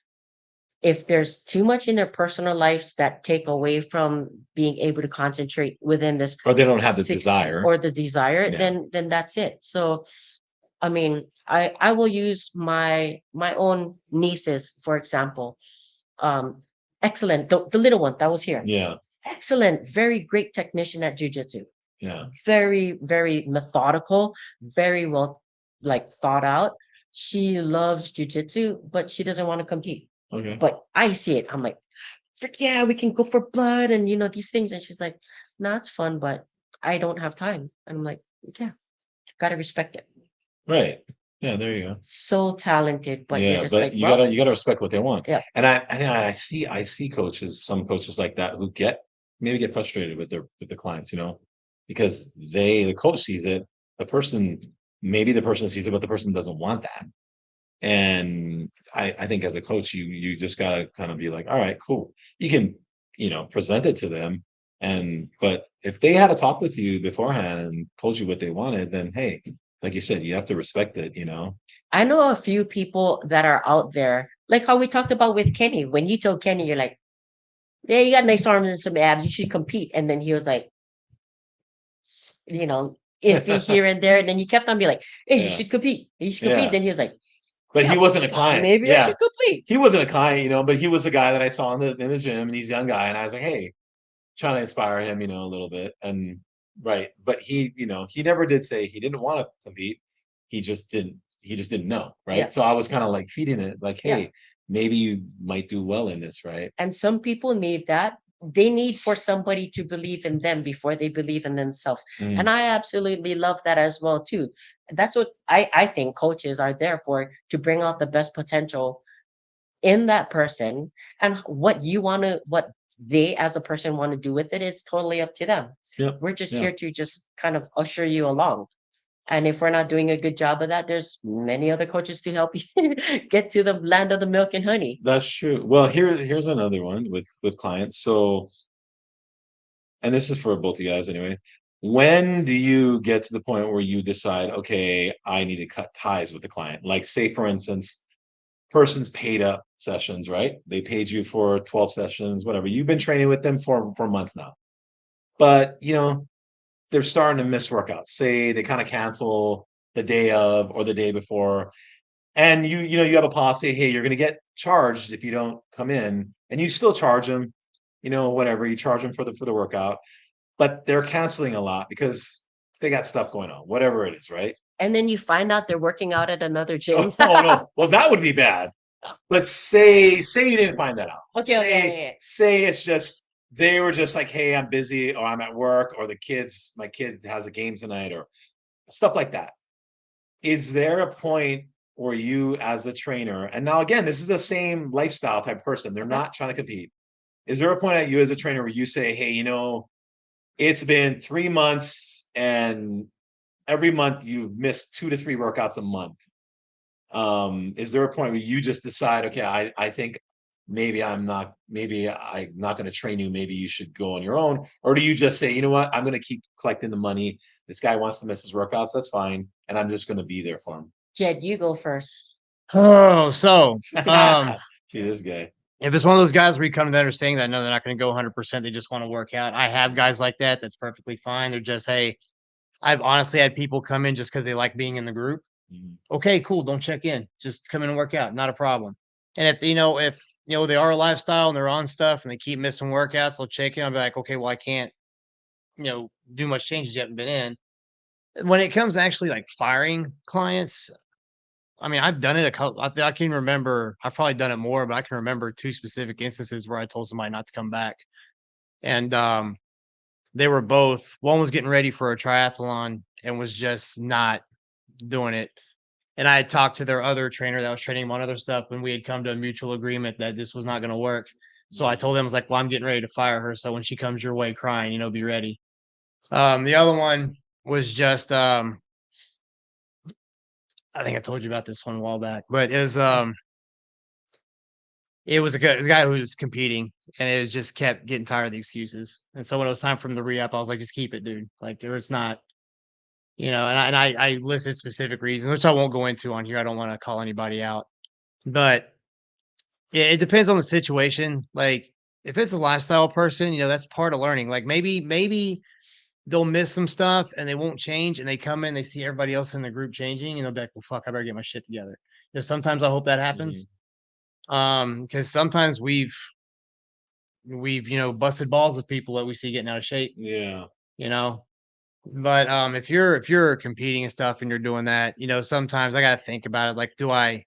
if there's too much in their personal lives that take away from being able to concentrate within this
Or they don't have the
60
desire.
or the desire,
Yeah.
then that's it. So I mean, I will use my own nieces, for example. um Excellent, the little one that was here,
Yeah.
excellent, very great technician at jujitsu,
Yeah.
very, very methodical, very well like thought out. She loves jujitsu, but she doesn't want to compete.
Okay.
But I see it. I'm like, "Frick yeah, we can go for blood and these things." And she's like, "No, it's fun, but I don't have time." And I'm like, yeah, gotta respect it.
Right. Yeah. There you go.
So talented, but you're
Yeah,
just
but
like, well,
you gotta respect what they want.
yeah,
And I see coaches, some coaches like that who maybe get frustrated with the clients, because the coach sees it, the person maybe the person sees it, but the person doesn't want that. And I think as a coach, you just gotta kind of be like, all right, cool. You can, present it to them. But if they had a talk with you beforehand and told you what they wanted, then hey, like you said, you have to respect it.
I know a few people that are out there, like how we talked about with Kenny. When you told Kenny, you're like, yeah, you got nice arms and some abs, you should compete. And then he was like, iffy here and there. And then you kept on being like, hey, you
Yeah.
should compete. You should compete.
Yeah.
Then he was like,
But
yeah,
he wasn't a
fuck,
client.
maybe I
Yeah.
should compete.
He wasn't a client, but he was a guy that I saw in the gym and he's a young guy. And I was like, hey, trying to inspire him, a little bit. And right. But he never did say he didn't want to compete. He just didn't know.
Yeah,
Right. So I was kind of like feeding it, like,
yeah.
hey, maybe you might do well in this, right?
And some people need that. They need for somebody to believe in them before they believe in themselves. And
Mm,
I absolutely love that as well too. That's what I think coaches are there for, to bring out the best potential in that person, and what they as a person want to do with it is totally up to them.
Yep.
We're just
Yeah.
here to just kind of usher you along. And if we're not doing a good job of that, there's many other coaches to help you get to the land of the milk and honey.
That's true. Well, here's another one with clients. So, and this is for both of you guys anyway. When do you get to the point where you decide, okay, I need to cut ties with the client? Like, say, for instance, person's paid up sessions, right? They paid you for 12 sessions, whatever. You've been training with them for months now. But, they're starting to miss workouts. Say they kind of cancel the day of or the day before, and you have a policy, hey, you're going to get charged if you don't come in, and you still charge them, whatever, you charge them for the workout, but they're canceling a lot because they got stuff going on, whatever it is, right?
And then you find out they're working out at another gym.
Oh no, well, that would be bad. But say you didn't find that out.
Okay, okay,
Say
okay.
say it's just they were just like, hey, I'm busy, or I'm at work, or my kid has a game tonight, or stuff like that. Is there a point where you, as a trainer, and now again, this is the same lifestyle type person, they're
Okay.
not trying to compete. Is there a point at you as a trainer where you say, hey, it's been 3 months and every month you've missed 2 to 3 workouts a month? Is there a point where you just decide, okay, I think maybe I'm not going to train you, maybe you should go on your own? Or do you just say, you know what, I'm going to keep collecting the money, this guy wants to miss his workouts, that's fine, and I'm just going to be there for
Jed, you go first.
Oh, so
him? See this guy.
if it's one of those guys where you come to the understanding that no, they're not going to go 100%, they just want to work out. I have guys like that. That's perfectly fine. They're just, hey, I've honestly had people come in just because they like being in the group.
Mhm.
Okay, cool. Don't check in. Just come in and work out. Not a problem. And if they are a lifestyle and they're on stuff and they keep missing workouts, they'll check in. I'll be like, okay, well, I can't, do much changes. You haven't been in. When it comes to actually like firing clients, I mean, I've done it a couple. I can remember. I've probably done it more, but I can remember 2 specific instances where I told somebody not to come back, and they were both. One was getting ready for a triathlon and was just not doing it. And I had talked to their other trainer that was training him on other stuff, and we had come to a mutual agreement that this was not going to work. So I told him, I was like, "Well, I'm getting ready to fire her. So when she comes your way crying, be ready." The other one was just I think I told you about this one a while back, but it was a guy who was competing, and it was just kept getting tired of the excuses. And so when it was time for him to re-up, I was like, just keep it, dude. Like there was not, and I listed specific reasons, which I won't go into on here. I don't want to call anybody out, but it depends on the situation. Like if it's a lifestyle person, that's part of learning. Like maybe they'll miss some stuff and they won't change, and they come in, they see everybody else in the group changing, and they'll be like, well, fuck, I better get my shit together. Sometimes I hope that happens. Because sometimes we've busted balls with people that we see getting out of shape,
Yeah.
you know. But if you're competing and stuff and you're doing that, sometimes I gotta think about it. Like, do I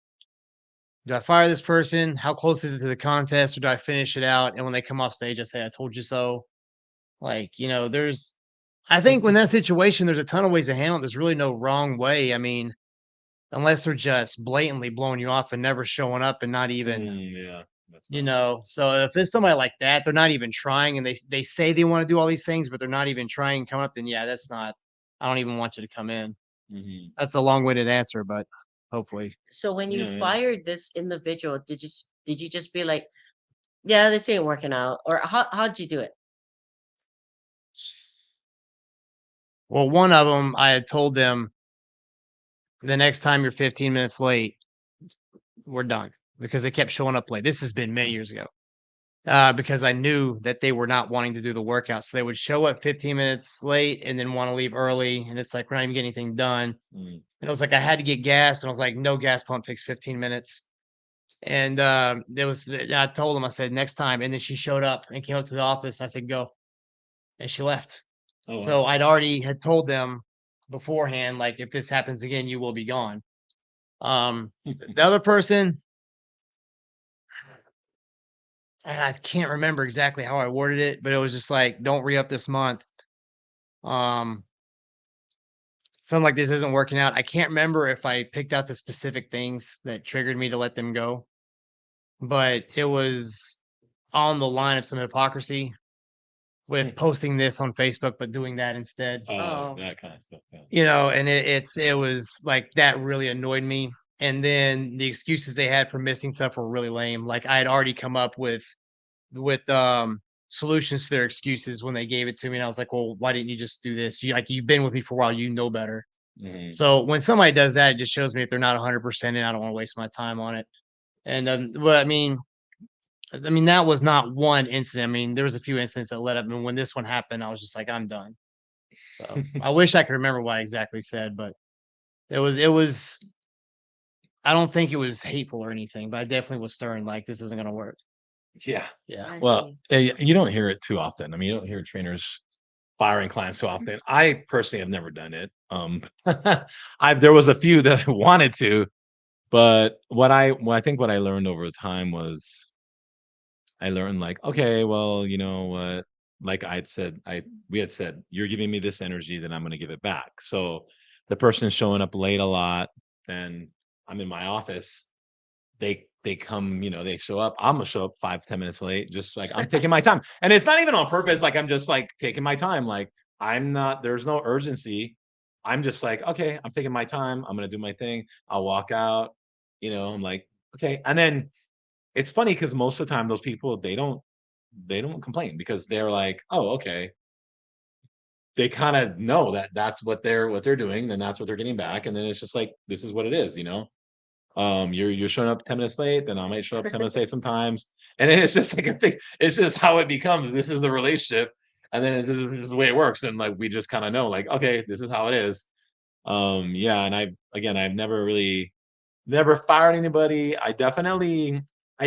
fire this person? How close is it to the contest, or do I finish it out? And when they come off stage, I say, I told you so. Like, I think when that situation, there's a ton of ways to handle it. There's really no wrong way. I mean, unless they're just blatantly blowing you off and never showing up and not even
Yeah, that's fine.
so if it's somebody like that, they're not even trying, and they say they want to do all these things, but they're not even trying to come up, then yeah, that's not, I don't even want you to come in.
Mhm.
That's a long-winded answer, but hopefully.
So when you
Yeah, yeah.
fired this individual, did you just be like, yeah, this ain't working out? Or how'd you do it?
Well, one of them, I had told them the next time you're 15 minutes late, we're done, because they kept showing up late. This has been many years ago. Because I knew that they were not wanting to do the workout. So they would show up 15 minutes late and then want to leave early. And it's like, we're not even getting anything done.
Mm.
And it was like, I had to get gas. And I was like, no, gas pump takes 15 minutes. And I told them, I said, next time. And then she showed up and came up to the office. I said, go. And she left.
Oh, wow.
So I'd already had told them beforehand, like, if this happens again, you will be gone. The other person, and I can't remember exactly how I worded it, but it was just like, don't re-up this month. Um, Something like this isn't working out. I can't remember if I picked out the specific things that triggered me to let them go. but it was on the line of some hypocrisy with posting this on Facebook, but doing that instead.
Oh.
that kind of stuff. Yeah.
You know, and it was like that really annoyed me. And then the excuses they had for missing stuff were really lame. Like I had already come up with solutions to their excuses when they gave it to me, and I was like, well, why didn't you just do this? You've been with me for a while, you know better.
Mhm.
So when somebody does that, it just shows me that they're not 100% and I don't want to waste my time on it. And but I mean that was not one incident. I mean, there was a few incidents that led up, and when this one happened, I was just like, I'm done. So I wish I could remember what I exactly said, but it was I don't think it was hateful or anything, but I definitely was stern, like this isn't gonna work.
Yeah.
Yeah.
I
Well,
see.
you don't hear it too often. I mean, you don't hear trainers firing clients too often. I personally have never done it. I there was a few that I wanted to, but what I think what I learned over time was I learned like, okay, well, you know what? Like I'd said, I we had said, you're giving me this energy, then I'm gonna give it back. So the person's showing up late a lot, and I'm in my office. They come, they show up. I'm gonna show up 5, 10 minutes late, just like I'm taking my time. And it's not even on purpose, like I'm just like taking my time. Like I'm not, there's no urgency. I'm just like, okay, I'm taking my time. I'm gonna do my thing. I'll walk out, I'm like, okay. And then it's funny because most of the time those people they don't complain because they're like, oh, okay. They kind of know that that's what they're doing, then that's what they're getting back. And then it's just like, this is what it is. You're showing up 10 minutes late, then I might show up 10 minutes late sometimes. And then it's just like a thing, it's just how it becomes. This is the relationship. And then it's just the way it works. And like we just kind of know, like, okay, this is how it is. Yeah, and I've never fired anybody. I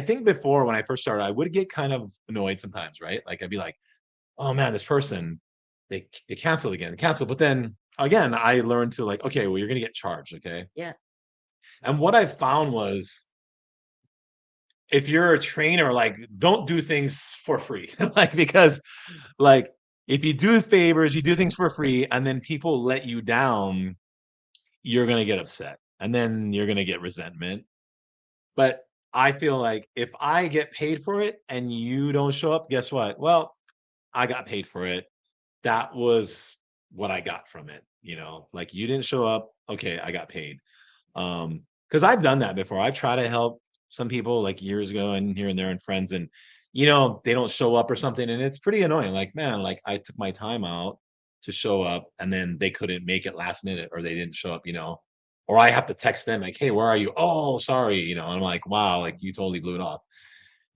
think before when I first started, I would get kind of annoyed sometimes, right? Like I'd be like, oh man, this person, they canceled again, cancel. But then again, I learned to like, okay, well, you're gonna get charged, okay?
Yeah.
And what I found was if you're a trainer, like don't do things for free. Like because like if you do favors, you do things for free, and then people let you down, you're gonna get upset. And then you're gonna get resentment. But I feel like if I get paid for it and you don't show up, guess what? Well, I got paid for it. That was what I got from it. Like you didn't show up, okay, I got paid. Because I've done that before. I try to help some people like years ago and here and there and friends, and they don't show up or something, and it's pretty annoying. Like, man, like I took my time out to show up and then they couldn't make it last minute or they didn't show up. Or I have to text them like, hey, where are you? Oh, sorry, and I'm like, wow, like you totally blew it off.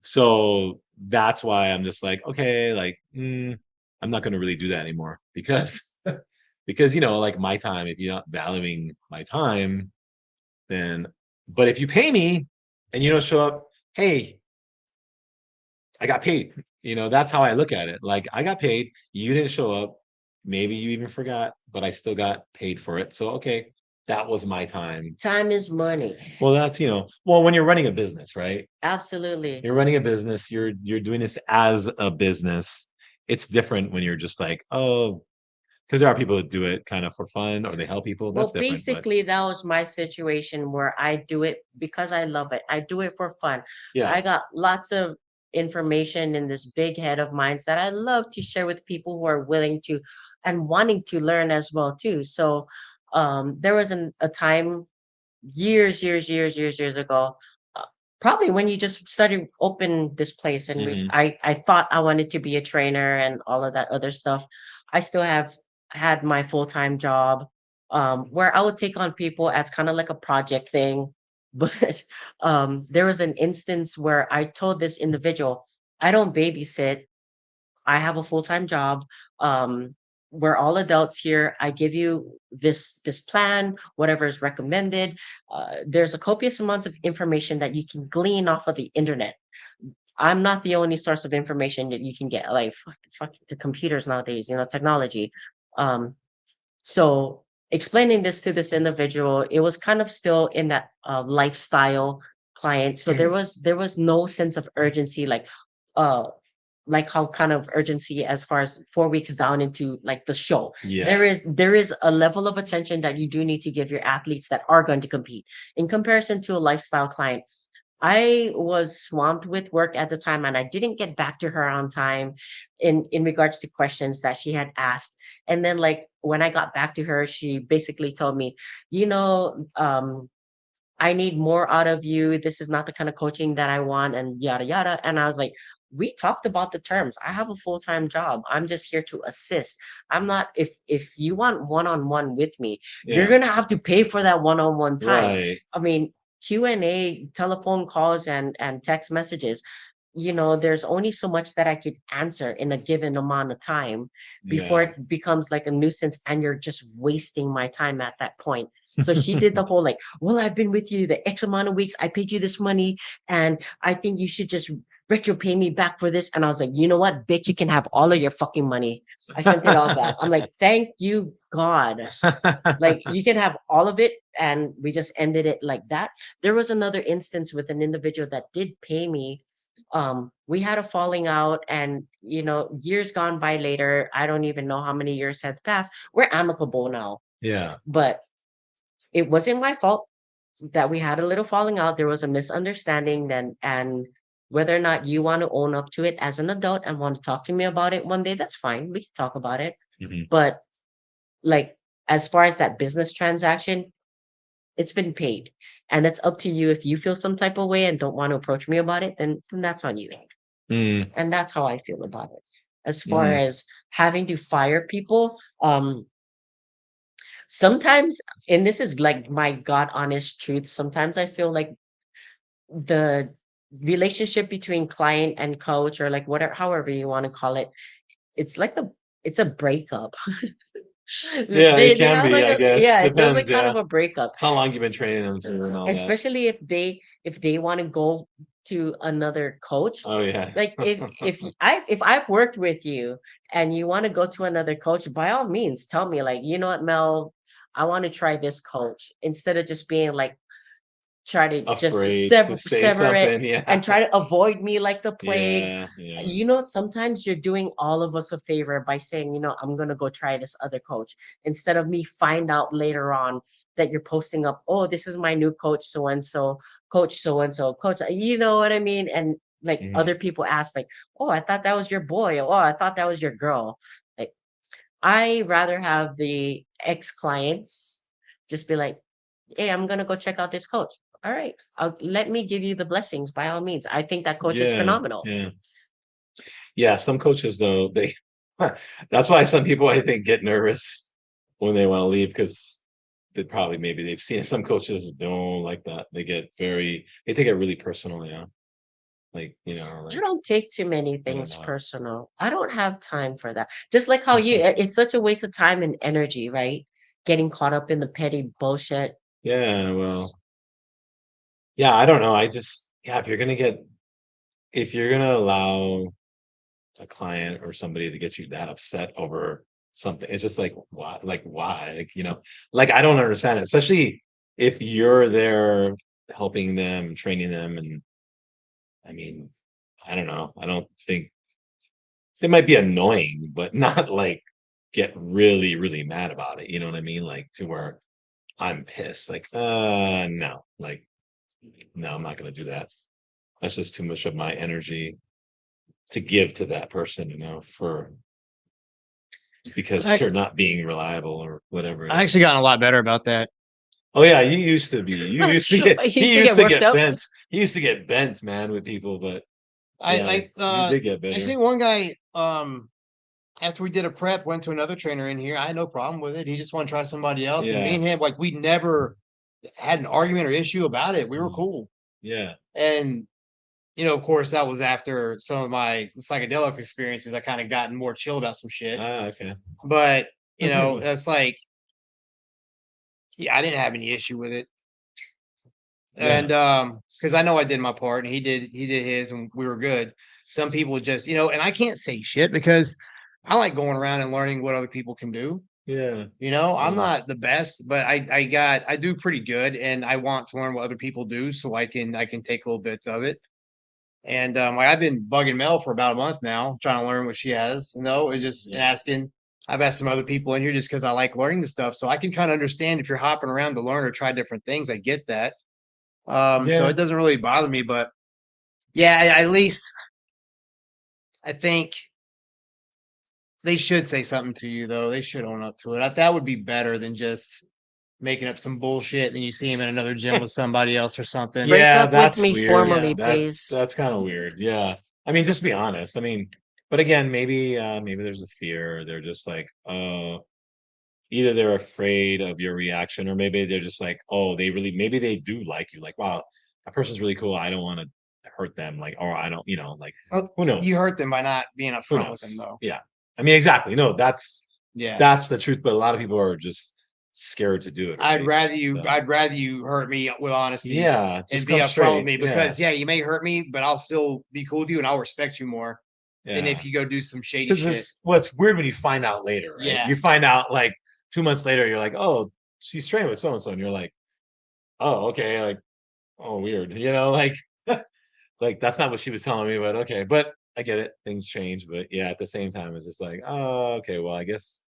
So that's why I'm just like, okay, like I'm not gonna really do that anymore because because like my time, if you're not valuing my time, then but if you pay me and you don't show up, hey, I got paid. That's how I look at it. Like I got paid, you didn't show up, maybe you even forgot, but I still got paid for it. So okay, that was my time.
Time is money.
Well, well, when you're running a business, right?
Absolutely.
You're running a business, you're doing this as a business. It's different when you're just like, oh, because there are people that do it kind of for fun or they help people. That's
Well,
different. But
basically, that was my situation where I do it because I love it. I do it for fun.
yeah.
I got lots of information in this big head of mine that I love to share with people who are willing to and wanting to learn as well too. So there was a time years ago, uh, probably when you just started open this place, and
Mhm.
I thought I wanted to be a trainer and all of that other stuff. I still have had my full-time job, where I would take on people as kind of like a project thing. But there was an instance where I told this individual, I don't babysit. I have a full-time job. Um, we're all adults here. I give you this plan, whatever is recommended. There's a copious amounts of information that you can glean off of the internet. I'm not the only source of information that you can get. Like fuck the computers nowadays, technology. Um, so explaining this to this individual, it was kind of still in that lifestyle client. So there was no sense of urgency, uh like how kind of urgency as far as 4 weeks down into like the show.
Yeah.
There is a level of attention that you do need to give your athletes that are going to compete in comparison to a lifestyle client. I was swamped with work at the time and I didn't get back to her on time in regards to questions that she had asked. And then like when I got back to her, she basically told me, you know, I need more out of you. This is not the kind of coaching that I want, and yada yada. And I was like, we talked about the terms. I have a full-time job. I'm just here to assist. I'm not if you want one-on-one with me, you're
Yeah.
gonna have to pay for that one-on-one time.
Right.
I mean, Q&A, telephone calls and text messages, there's only so much that I could answer in a given amount of time before
Yeah.
it becomes like a nuisance and you're just wasting my time at that point. So she did the whole like, well, I've been with you the X amount of weeks. I paid you this money and I think you should just retro pay me back for this. And I was like, you know what, bitch, you can have all of your fucking money. I sent it all back. I'm like, thank you, God. Like you can have all of it. And we just ended it like that. There was another instance with an individual that did pay me. We had a falling out and years gone by later, I don't even know how many years had passed. We're amicable now,
Yeah.
but it wasn't my fault that we had a little falling out. There was a misunderstanding then, and whether or not you want to own up to it as an adult and want to talk to me about it one day, that's fine. We can talk about it.
Mhm.
But like as far as that business transaction, it's been paid. And it's up to you if you feel some type of way and don't want to approach me about it, then that's on you.
Mm,
And that's how I feel about it. As far
mm.
as having to fire people, sometimes, and this is like my God honest truth, sometimes I feel like the relationship between client and coach or like whatever however you want to call it, it's like it's a breakup.
Yeah, it
They
can
have
be,
like
I guess.
it feels like
Depends,
kind
yeah.
of a breakup,
How long you've been training them for and all that.
especially if they want to go to another coach.
Oh yeah.
Like if I've worked with you and you want to go to another coach, by all means tell me, like, you know what, Mel, I want to try this coach, instead of just being like try to just
Afraid to say
sever it
something. Yeah.
and try to avoid me like the plague.
Yeah, yeah.
Sometimes you're doing all of us a favor by saying, I'm going to go try this other coach, instead of me find out later on that you're posting up, oh, this is my new coach, so and so, coach, you know what I mean? And like
Mhm.
other people ask, like, oh, I thought that was your boy. Oh, I thought that was your girl. Like, I rather have the ex clients just be like, hey, I'm gonna go check out this coach. All right, let me give you the blessings by all means. I think that coach is
Yeah,
phenomenal.
yeah. Yeah, some coaches though, they that's why some people I think get nervous when they want to leave because they probably maybe they've seen some coaches don't like that. They take it really personal, yeah. Like,
I
like
don't take too many
I don't
things
know.
personal. I don't have time for that. Just like how it's such a waste of time and energy, right? Getting caught up in the petty bullshit.
Yeah, well, yeah, I don't know. I just yeah, if you're gonna allow a client or somebody to get you that upset over something, it's just like why? Like why? Like I don't understand it, especially if you're there helping them, training them, and I mean, I don't know. I don't think it might be annoying, but not like get really, really mad about it. You know what I mean? Like to where I'm pissed. Like, no, like, no, I'm not gonna do that. That's just too much of my energy to give to that person, for because
I,
they're not being reliable or whatever it
I
is.
actually gotten a lot better about that.
Oh yeah, you used to be. You used to get.
He used
He
to
used
get
to
worked
get
up.
bent. He used to get bent, man, with people. But
I
yeah,
like
you did get
I
better.
think one guy after we did a prep went to another trainer in here. I had no problem with it. He just wanted to try somebody else, and me
Yeah.
and him, like, we never had an argument or issue about it. We were
Mhm.
cool.
Yeah.
And of course, that was after some of my psychedelic experiences. I kind of gotten more chill about some shit.
Ah, okay.
But that's like, yeah, I didn't have any issue with it.
Yeah.
And because I know I did my part and he did his and we were good. Some people just, and I can't say shit because I like going around and learning what other people can do.
Yeah.
I'm
Yeah.
not the best, but I do pretty good, and I want to learn what other people do so I can take little bits of it. And like I've been bugging Mel for about a month now, trying to learn what she has, and just
Yeah.
asking. I've asked some other people in here just because I like learning the stuff, so I can kind of understand if you're hopping around to learn or try different things. I get that. So
Yeah.
it doesn't really bother me, but yeah, at least I think they should say something to you though. They should own up to it. That would be better than just making up some bullshit. Then you see him in another gym with somebody else or something.
Break
Yeah,
up with
that's
me
weird.
formally,
That
please.
that's kind of weird. Yeah. I mean, just be honest. I mean, but again, maybe there's a fear. They're just like, either they're afraid of your reaction, or maybe they're just like, oh, maybe they do like you. Like, wow, that person's really cool. I don't want to hurt them. Like, or I don't, like,
Well,
who knows?
you hurt them by not being
Who
upfront with them,
knows?
though.
Yeah. I mean, exactly. No, that's
Yeah,
the truth. But a lot of people are just scared to do it.
I'd
Right?
rather you.
So,
I'd rather you hurt me with honesty
yeah,
and
just
be
come
upfront with
straight.
me
Yeah.
because yeah, you may hurt me, but I'll still be cool with you and I'll respect you more than
Yeah.
if you go do some shady
Because
shit.
it's weird when you find out later, right?
Yeah.
You find out like 2 months later, you're like, oh, she's training with so and so, and you're like, oh, okay, like, oh, weird, like, like that's not what she was telling me, but okay, but I get it, things change, but yeah, at the same time, it's just like, oh, okay, well, I guess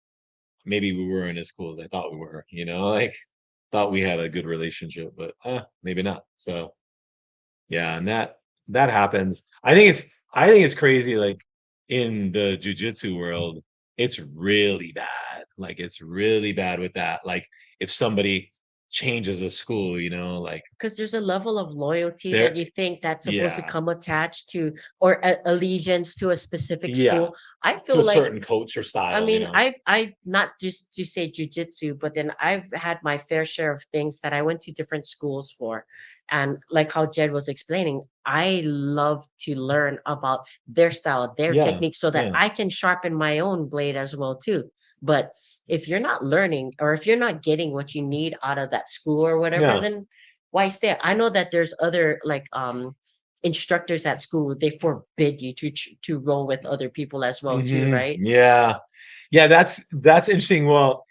maybe we weren't as cool as I thought we were, like thought we had a good relationship, but maybe not. So yeah, and that happens. I think it's crazy, like in the jujitsu world, it's really bad. Like it's really bad with that. Like if somebody changes a school, like
Because there's a level of loyalty that
they're
you think that's supposed to
yeah,
come attached to, or allegiance to a specific
yeah,
school. I
to
feel
a
like,
certain coach or
I
style,
mean, I've not just to say jujitsu, but then I've had my fair share of things that I went to different schools for. And like how Jed was explaining, I love to learn about their style, their
Yeah,
technique, so that
yeah,
I can sharpen my own blade as well too. But if you're not learning, or if you're not getting what you need out of that school or whatever,
yeah.
then why stay? I know that there's other like instructors at school, they forbid you to roll with other people as well too, right?
Yeah. Yeah, that's interesting. Well,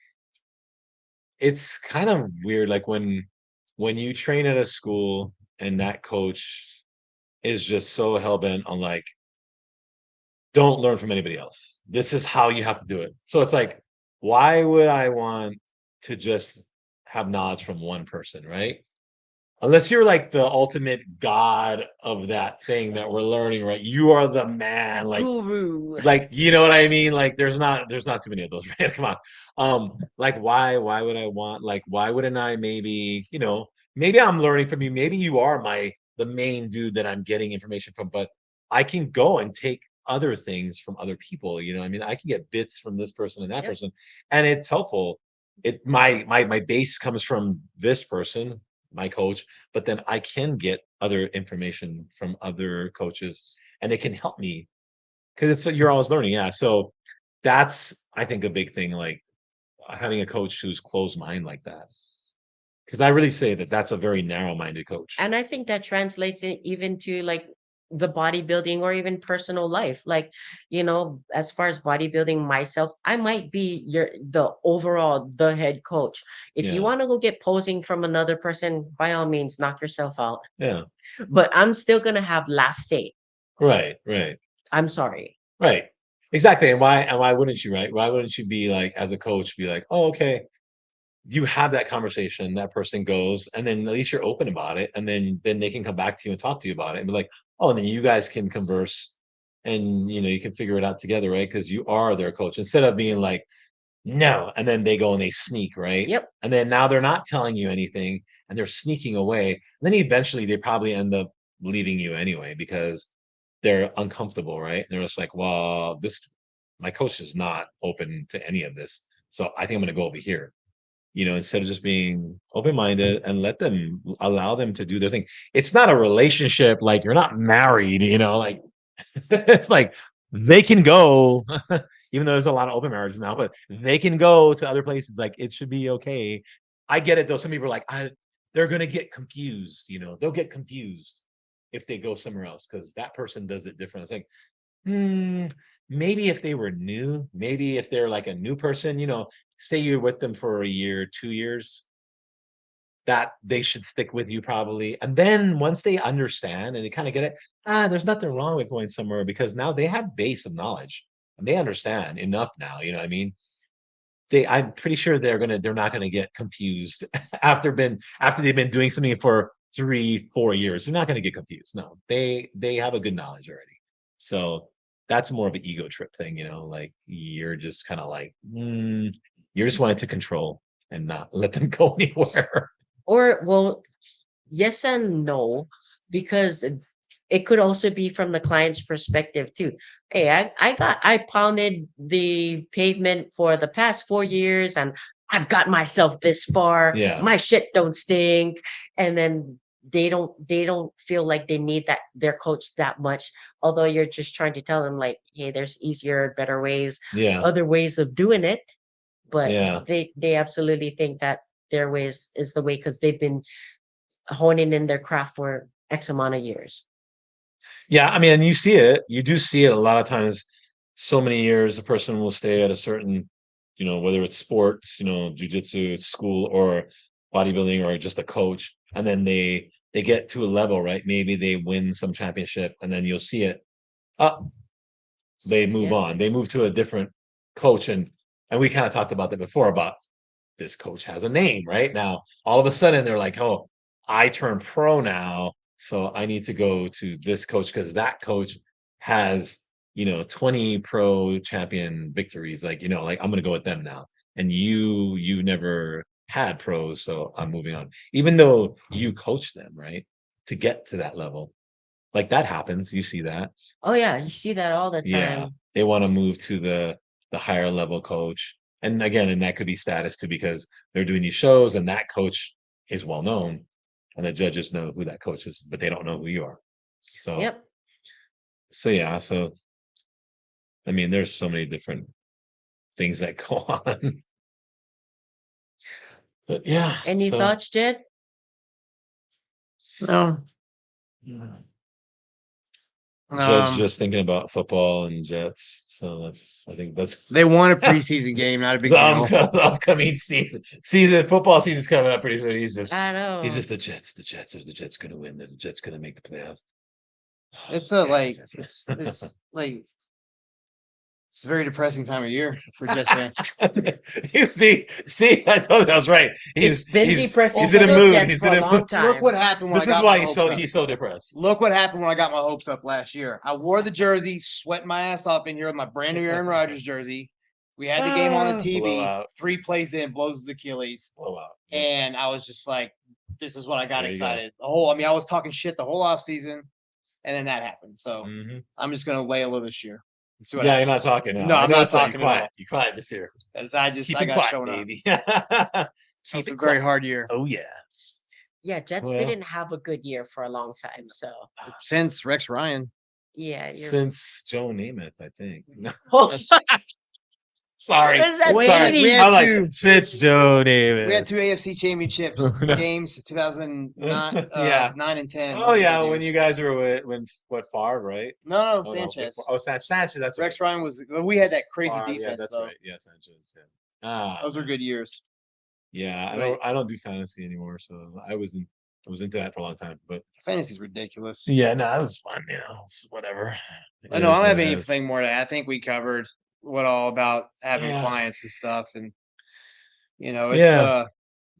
it's kind of weird, like when you train at a school and that coach is just so hell-bent on like, don't learn from anybody else. This is how you have to do it. So it's like, why would I want to just have knowledge from one person, right? Unless you're like the ultimate god of that thing that we're learning, right? You are the man,
Guru.
you know what I mean? Like there's not too many of those, right? Come on. Like why would I want, like why wouldn't I, maybe I'm learning from you. Maybe you are the main dude that I'm getting information from, but I can go and take other things from other people, I mean, I can get bits from this person and that
Yep.
person, and it's helpful. My base comes from this person, my coach, but then I can get other information from other coaches, and it can help me because you're always learning. Yeah. So that's, I think, a big thing, like having a coach who's closed mind like that. Because I really say that that's a very narrow minded coach.
And I think that translates it even to like the bodybuilding or even personal life. Like, as far as bodybuilding myself, I might be the overall the head coach. If you
Yeah.
want to go get posing from another person, by all means, knock yourself out.
Yeah.
But I'm still gonna have last say.
Right. Right.
I'm sorry.
Right. Exactly. And why wouldn't you, right? Why wouldn't you be like, as a coach, be like, oh, okay, you have that conversation, that person goes, and then at least you're open about it, and then they can come back to you and talk to you about it and be like, oh, and then you guys can converse, and you can figure it out together, right? Because you are their coach, instead of being like, no, and then they go and they sneak, right?
Yep.
And then now they're not telling you anything, and they're sneaking away, and then eventually they probably end up leaving you anyway because they're uncomfortable, right? They're just like, well, this my coach is not open to any of this, so I think I'm going to go over here, instead of just being open-minded and allow them to do their thing. It's not a relationship, like you're not married, like it's like they can go, even though there's a lot of open marriages now, but they can go to other places. Like it should be okay. I get it though. Some people are like, they're gonna get confused, they'll get confused if they go somewhere else because that person does it different. It's like, Hmm, maybe if they were new, maybe if they're like a new person, say you're with them for a year, 2 years, that they should stick with you probably. And then once they understand and they kind of get it, there's nothing wrong with going somewhere because now they have base of knowledge and they understand enough now. You know what I mean? I'm pretty sure they're not gonna get confused after they've been doing something for 3, 4 years, they're not going to get confused. No, they have a good knowledge already. So that's more of an ego trip thing, like you're just kind of like, you're just wanting to control and not let them go anywhere.
Or, well, yes and no, because it could also be from the client's perspective too. Hey, I pounded the pavement for the past 4 years and I've got myself this far.
Yeah.
My shit don't stink. And then they don't feel like they need their coach that much. Although you're just trying to tell them like, hey, there's easier, better ways,
Yeah.
other ways of doing it. But
Yeah.
they absolutely think that their ways is the way because they've been honing in their craft for X amount of years.
Yeah. I mean, and you do see it a lot of times. So many years, a person will stay at a certain, whether it's sports, jujitsu school or bodybuilding or just a coach, and then they get to a level, right? Maybe they win some championship, and then you'll see it. Up, they move
Yeah.
on. They move to a different coach, and we kind of talked about that before about this coach has a name, right? Now, all of a sudden they're like, oh, I turn pro now, so I need to go to this coach because that coach has, 20 pro champion victories. Like I'm gonna go with them now. And you've never had pros, so I'm moving on. Even though you coach them, right? To get to that level. Like that happens. You see that.
Oh yeah, you see that all the
Yeah.
time.
They want to move to the higher level coach. And again, and that could be status too, because they're doing these shows and that coach is well known and the judges know who that coach is, but they don't know who you are. So
Yep.
yeah, so I mean there's so many different things that go on. But yeah,
Any
so
thoughts, Jed?
No.
yeah. Judge
Um,
just thinking about football and Jets. So I think that's
they won a preseason game, not a big
the
deal.
the upcoming season. Football season's coming up pretty soon.
I
He's
know.
just the Jets. The Jets are the Jets going to win. The Jets going to make the playoffs.
It's a
Yeah,
it's like it's a very depressing time of year for Jets fans.
you see, I told you I was right.
It's been depressing
he's
for
in a
the
mood.
Jets
He's
for
in
a
a mood.
long time.
Look what happened when
This
I
is
got
why
my hopes up.
he's so depressed.
Look what happened when I got my hopes up last year. I wore the jersey, sweating my ass off in here with my brand new Aaron Rodgers jersey. We had the game on the TV.
Blowout.
3 plays in, blows his Achilles,
Blowout.
and I was just like, "This is what I got
There you go.
excited." I was talking shit the whole off season, and then that happened. So
Mhm.
I'm just gonna lay low this year. And see what
Yeah, you're not
happens.
talking now.
No,
I
I'm
know
not
it's like
talking at all.
quiet. You quiet this year.
As
Keep
I
it
got
quiet,
shown up.
baby.
It
Keep
was
it
a very
quiet.
hard year
Oh yeah.
Yeah, Jets
Well,
didn't have a good year for a long time. So
since Rex Ryan.
yeah, you're
since Joe Namath, I think. No,
oh,
sorry.
what is that
We
Sorry.
had
mean?
I'm like,
two.
since Joe
We had
Namath.
2 AFC championships games, 2009,
Yeah.
9 and 10.
Oh
Those were
yeah,
good
when
years.
you guys were with Favre, right?
No,
Oh no,
Sanchez.
Sanchez. That's right.
Rex Ryan was. We had that crazy
Favre,
defense
yeah, that's
though.
right. Yeah, Sanchez. Yeah. Ah,
Those were
man.
good years.
Yeah,
Right.
I don't do fantasy anymore, so I was into that for a long time. But
Fantasy's ridiculous.
yeah, no, it was fun. It's whatever.
I
It
know. I
is
don't
what
have
it is.
anything more to add. I think we covered what all about having
Yeah.
clients and stuff, and it's
Yeah.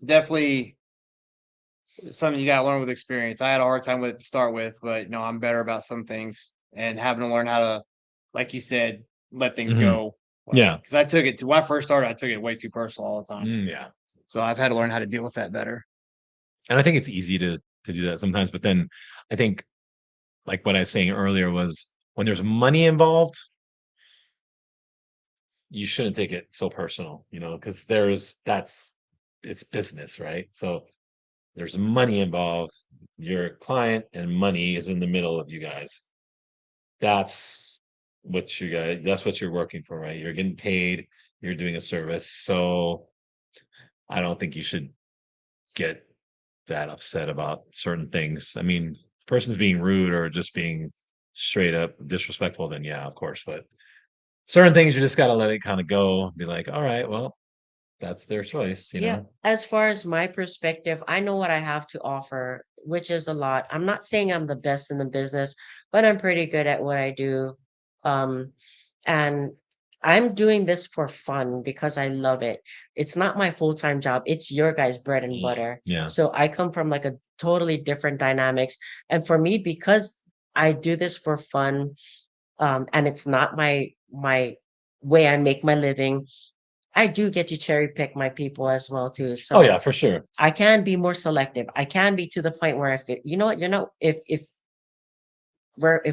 definitely something you gotta learn with experience. I had a hard time with it to start with, but I'm better about some things and having to learn how to, like you said, let things
Mhm.
go.
Yeah.
Because I took it to when I first started, I took it way too personal all the time.
Yeah.
So I've had to learn how to deal with that better.
And I think it's easy to do that sometimes, but then I think like what I was saying earlier was when there's money involved, you shouldn't take it so personal, because it's business, right? So there's money involved. Your client and money is in the middle of you guys. That's that's what you're working for, right? You're getting paid, you're doing a service. So I don't think you should get that upset about certain things. I mean, if the person's being rude or just being straight up disrespectful, then yeah, of course. But certain things you just gotta let it kind of go. Be like, all right, well, that's their choice,
Yeah, as far as my perspective, I know what I have to offer, which is a lot. I'm not saying I'm the best in the business, but I'm pretty good at what I do. And I'm doing this for fun because I love it. It's not my full-time job. It's your guys' bread and butter.
Yeah.
So I come from like a totally different dynamics. And for me, because I do this for fun, and it's not my way I make my living, I do get to cherry pick my people as well too.
Oh
So
yeah, for sure.
I can be more selective. I can be to the point where if it, you know what, you're not if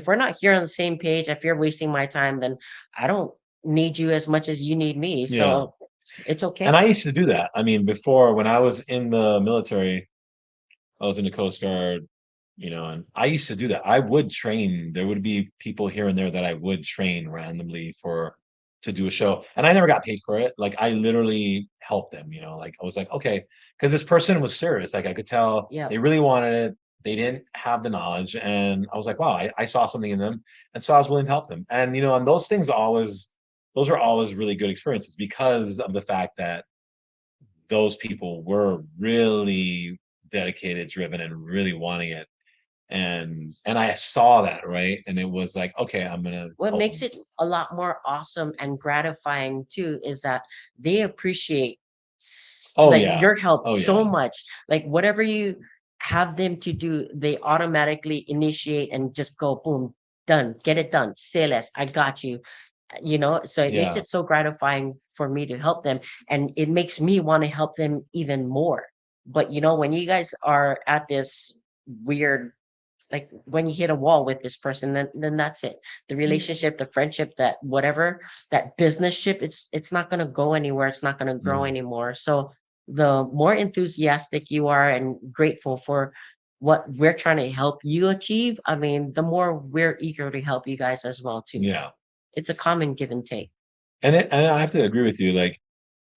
we're not here on the same page, if you're wasting my time, then I don't need you as much as you need me.
Yeah.
So it's
And
okay.
I used to do that. I mean, before when I was in the military, I was in the Coast Guard, and I used to do that. I would train. There would be people here and there that I would train randomly to do a show, and I never got paid for it. Like I literally helped them. Like I was like, okay, because this person was serious. Like I could tell
Yeah.
they really wanted it. They didn't have the knowledge, and I was like, wow, I saw something in them, and so I was willing to help them. And those are always really good experiences because of the fact that those people were really dedicated, driven, and really wanting it. And I saw that, right? And it was like, okay, I'm gonna
What
help
makes
them.
it a lot more awesome and gratifying too is that they appreciate
Oh
like
yeah.
your help
Oh
so
yeah.
much. Like whatever you have them to do, they automatically initiate and just go boom, done, get it done. Say less. I got you. So it makes
Yeah.
it so gratifying for me to help them, and it makes me want to help them even more. But when you guys are at this weird, like when you hit a wall with this person, then that's it. The relationship, the friendship, that whatever, that business ship, it's not going to go anywhere. It's not going to grow
Mm.
anymore. So the more enthusiastic you are and grateful for what we're trying to help you achieve, I mean, the more we're eager to help you guys as well too.
Yeah.
It's a common give and take.
And I have to agree with you. Like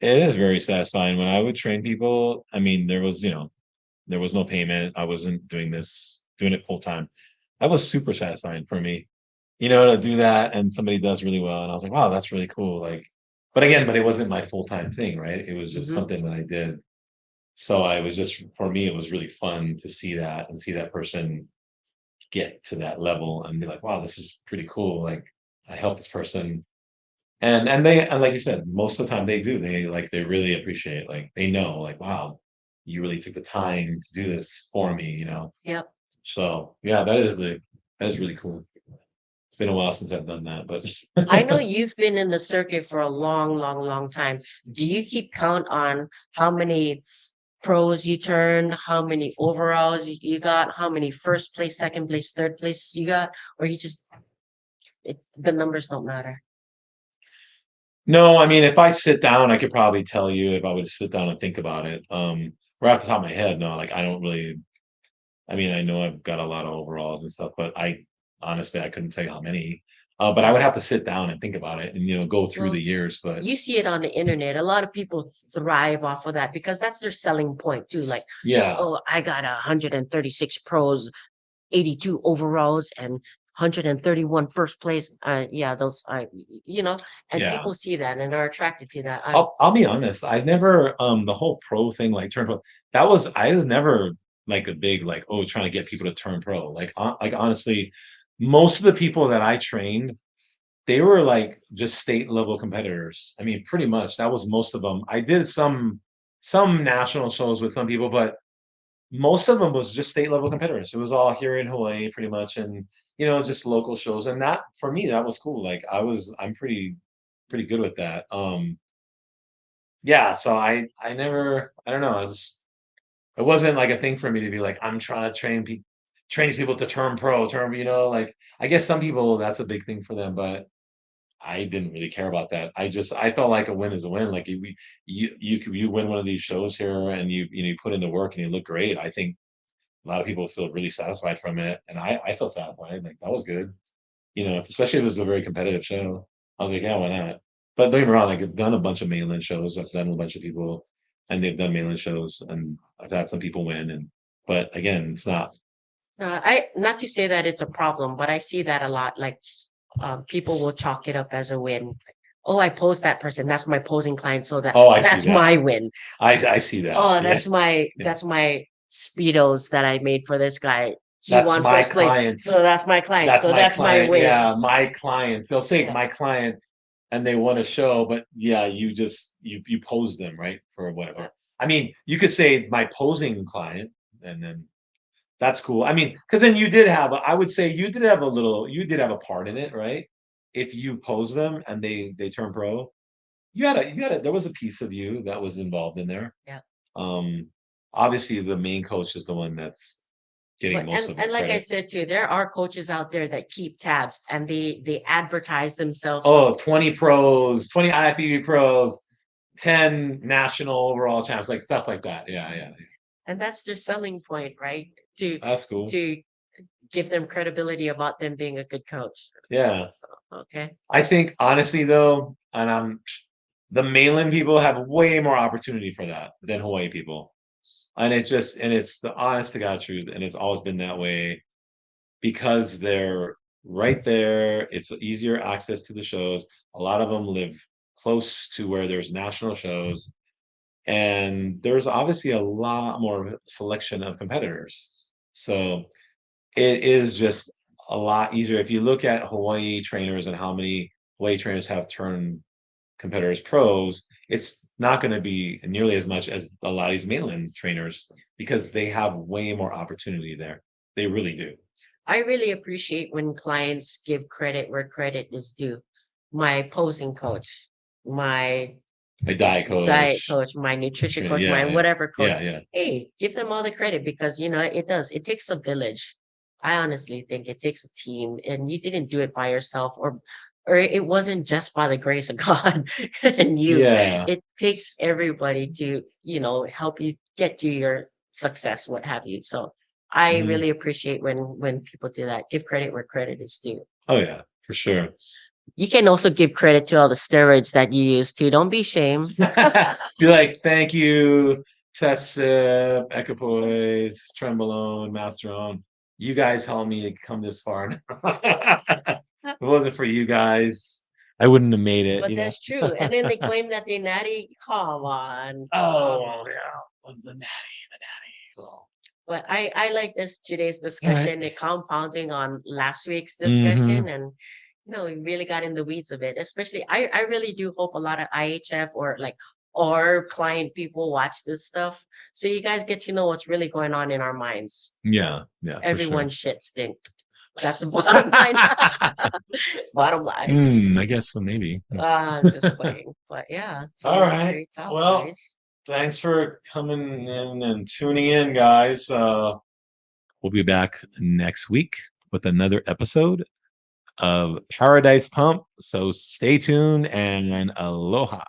it is very satisfying when I would train people. I mean, there was no payment. I wasn't doing it full time. That was super satisfying for me, to do that and somebody does really well. And I was like, wow, that's really cool. Like, but it wasn't my full-time thing, right? It was just
Hmm.
something that I did. So I was just, for me, it was really fun to see that and see that person get to that level and be like, wow, this is pretty cool. Like I helped this person. And like you said, most of the time they do. They really appreciate, like they know, like, wow, you really took the time to do this for me.
Yep.
So yeah, that is really cool. It's been a while since I've done that, but
I know you've been in the circuit for a long, long, long time. Do you keep count on how many pros you turned, how many overalls you got, how many first place, second place, third place you got, or you just the numbers don't matter?
no, I mean, if I sit down, I could probably tell you if I would sit down and think about it. Right off the top of my head, no, like I don't really. I mean, I know I've got a lot of overalls and stuff, but I honestly I couldn't tell you how many. But I would have to sit down and think about it and go through the
Well,
years. But
you see it on the internet. A lot of people thrive off of that because that's their selling point too. Like,
yeah,
oh, I got 136 pros, 82 overalls, and 131 first place. Yeah, those are, and
yeah.
people see that and are attracted to that.
I'll be honest. I never the whole pro thing like turn pro. I was never like a big like trying to get people to turn pro. Like honestly, most of the people that I trained, they were like just state level competitors. I mean, pretty much that was most of them. I did some national shows with some people, but most of them was just state level competitors. It was all here in Hawaii, pretty much, and just local shows. And that for me, that was cool. Like I'm pretty good with that. Yeah, so I never I don't know, it wasn't like a thing for me to be like, I'm trying to train these people to turn pro, like I guess some people that's a big thing for them, but I didn't really care about that. I felt like a win is a win. Like you win one of these shows here and you put in the work and you look great. I think a lot of people feel really satisfied from it. And I felt satisfied. Like that was good. Especially if it was a very competitive show. I was like, yeah, why not? But don't get me wrong, like I've done a bunch of mainland shows. I've done a bunch of people and they've done mainland shows and I've had some people win but again, it's not.
I not to say that it's a problem, but I see that a lot. Like, people will chalk it up as a win. Oh, I posed that person. That's my posing client, so
Oh, I see
that's
that.
my win.
I see that.
Oh,
Yeah. Yeah.
that's my speedos that I made for this guy. He
That's
won
my
first place,
client.
so that's my client.
That's
So
my
that's my
client.
win.
Yeah, my client. They'll say
Yeah.
my client. and they want to show, but yeah, you pose them, right? For whatever.
Yeah.
I mean, you could say my posing client, and then that's cool. I mean, because then I would say you did have a part in it, right? If you pose them and they turn pro, there was a piece of you that was involved in there.
Yeah.
Um, Obviously the main coach is the one that's getting
But
most of the
and like I
credit.
said too, there are coaches out there that keep tabs and they advertise themselves.
Oh, 20 pros, 20 IFBB pros, 10 national overall champs, like stuff like that. Yeah, yeah.
And that's their selling point, right? To
That's cool.
to give them credibility about them being a good coach.
Yeah.
So, okay.
I think honestly though, the mainland people have way more opportunity for that than Hawaii people. And it's the honest to God truth, and it's always been that way because they're right there. It's easier access to the shows. A lot of them live close to where there's national shows, and there's obviously a lot more selection of competitors. So it is just a lot easier. If you look at Hawaii trainers and how many Hawaii trainers have turned competitors pros, it's not going to be nearly as much as a lot of these mainland trainers because they have way more opportunity there. They really do.
I really appreciate when clients give credit where credit is due. My posing coach, my
A diet
diet
coach.
coach, my nutrition coach,
Yeah,
my
yeah,
whatever coach.
yeah, yeah.
Hey, give them all the credit because it does. It takes a village. I honestly think it takes a team, and you didn't do it by yourself, or it wasn't just by the grace of God and you.
Yeah.
It takes everybody to, help you get to your success, what have you. So I
Mhm.
really appreciate when people do that. Give credit where credit is due.
Oh yeah, for sure.
You can also give credit to all the steroids that you use too. Don't be ashamed.
Be like, thank you, Tessa, Equipoise, Trembolone, Masteron. You guys helped me come this far. If it wasn't for you guys, I wouldn't have made it,
But
you know.
that's true. And then they claim that they're natty. Come on.
Oh yeah, was the natty. Oh.
But I like this today's
All right.
discussion, it compounding on last week's
Mm-hmm.
discussion, and we really got in the weeds of it. Especially, I really do hope a lot of IHF or or client people watch this stuff, so you guys get to know what's really going on in our minds.
Yeah, yeah, for sure.
Everyone's shit stink. That's the bottom line. Bottom line.
I guess so, maybe.
I'm just playing, but yeah,
All
today's a
right.
great talk,
Well,
guys.
thanks for coming in and tuning in, guys. We'll be back next week with another episode of Paradise Pump. So stay tuned and aloha.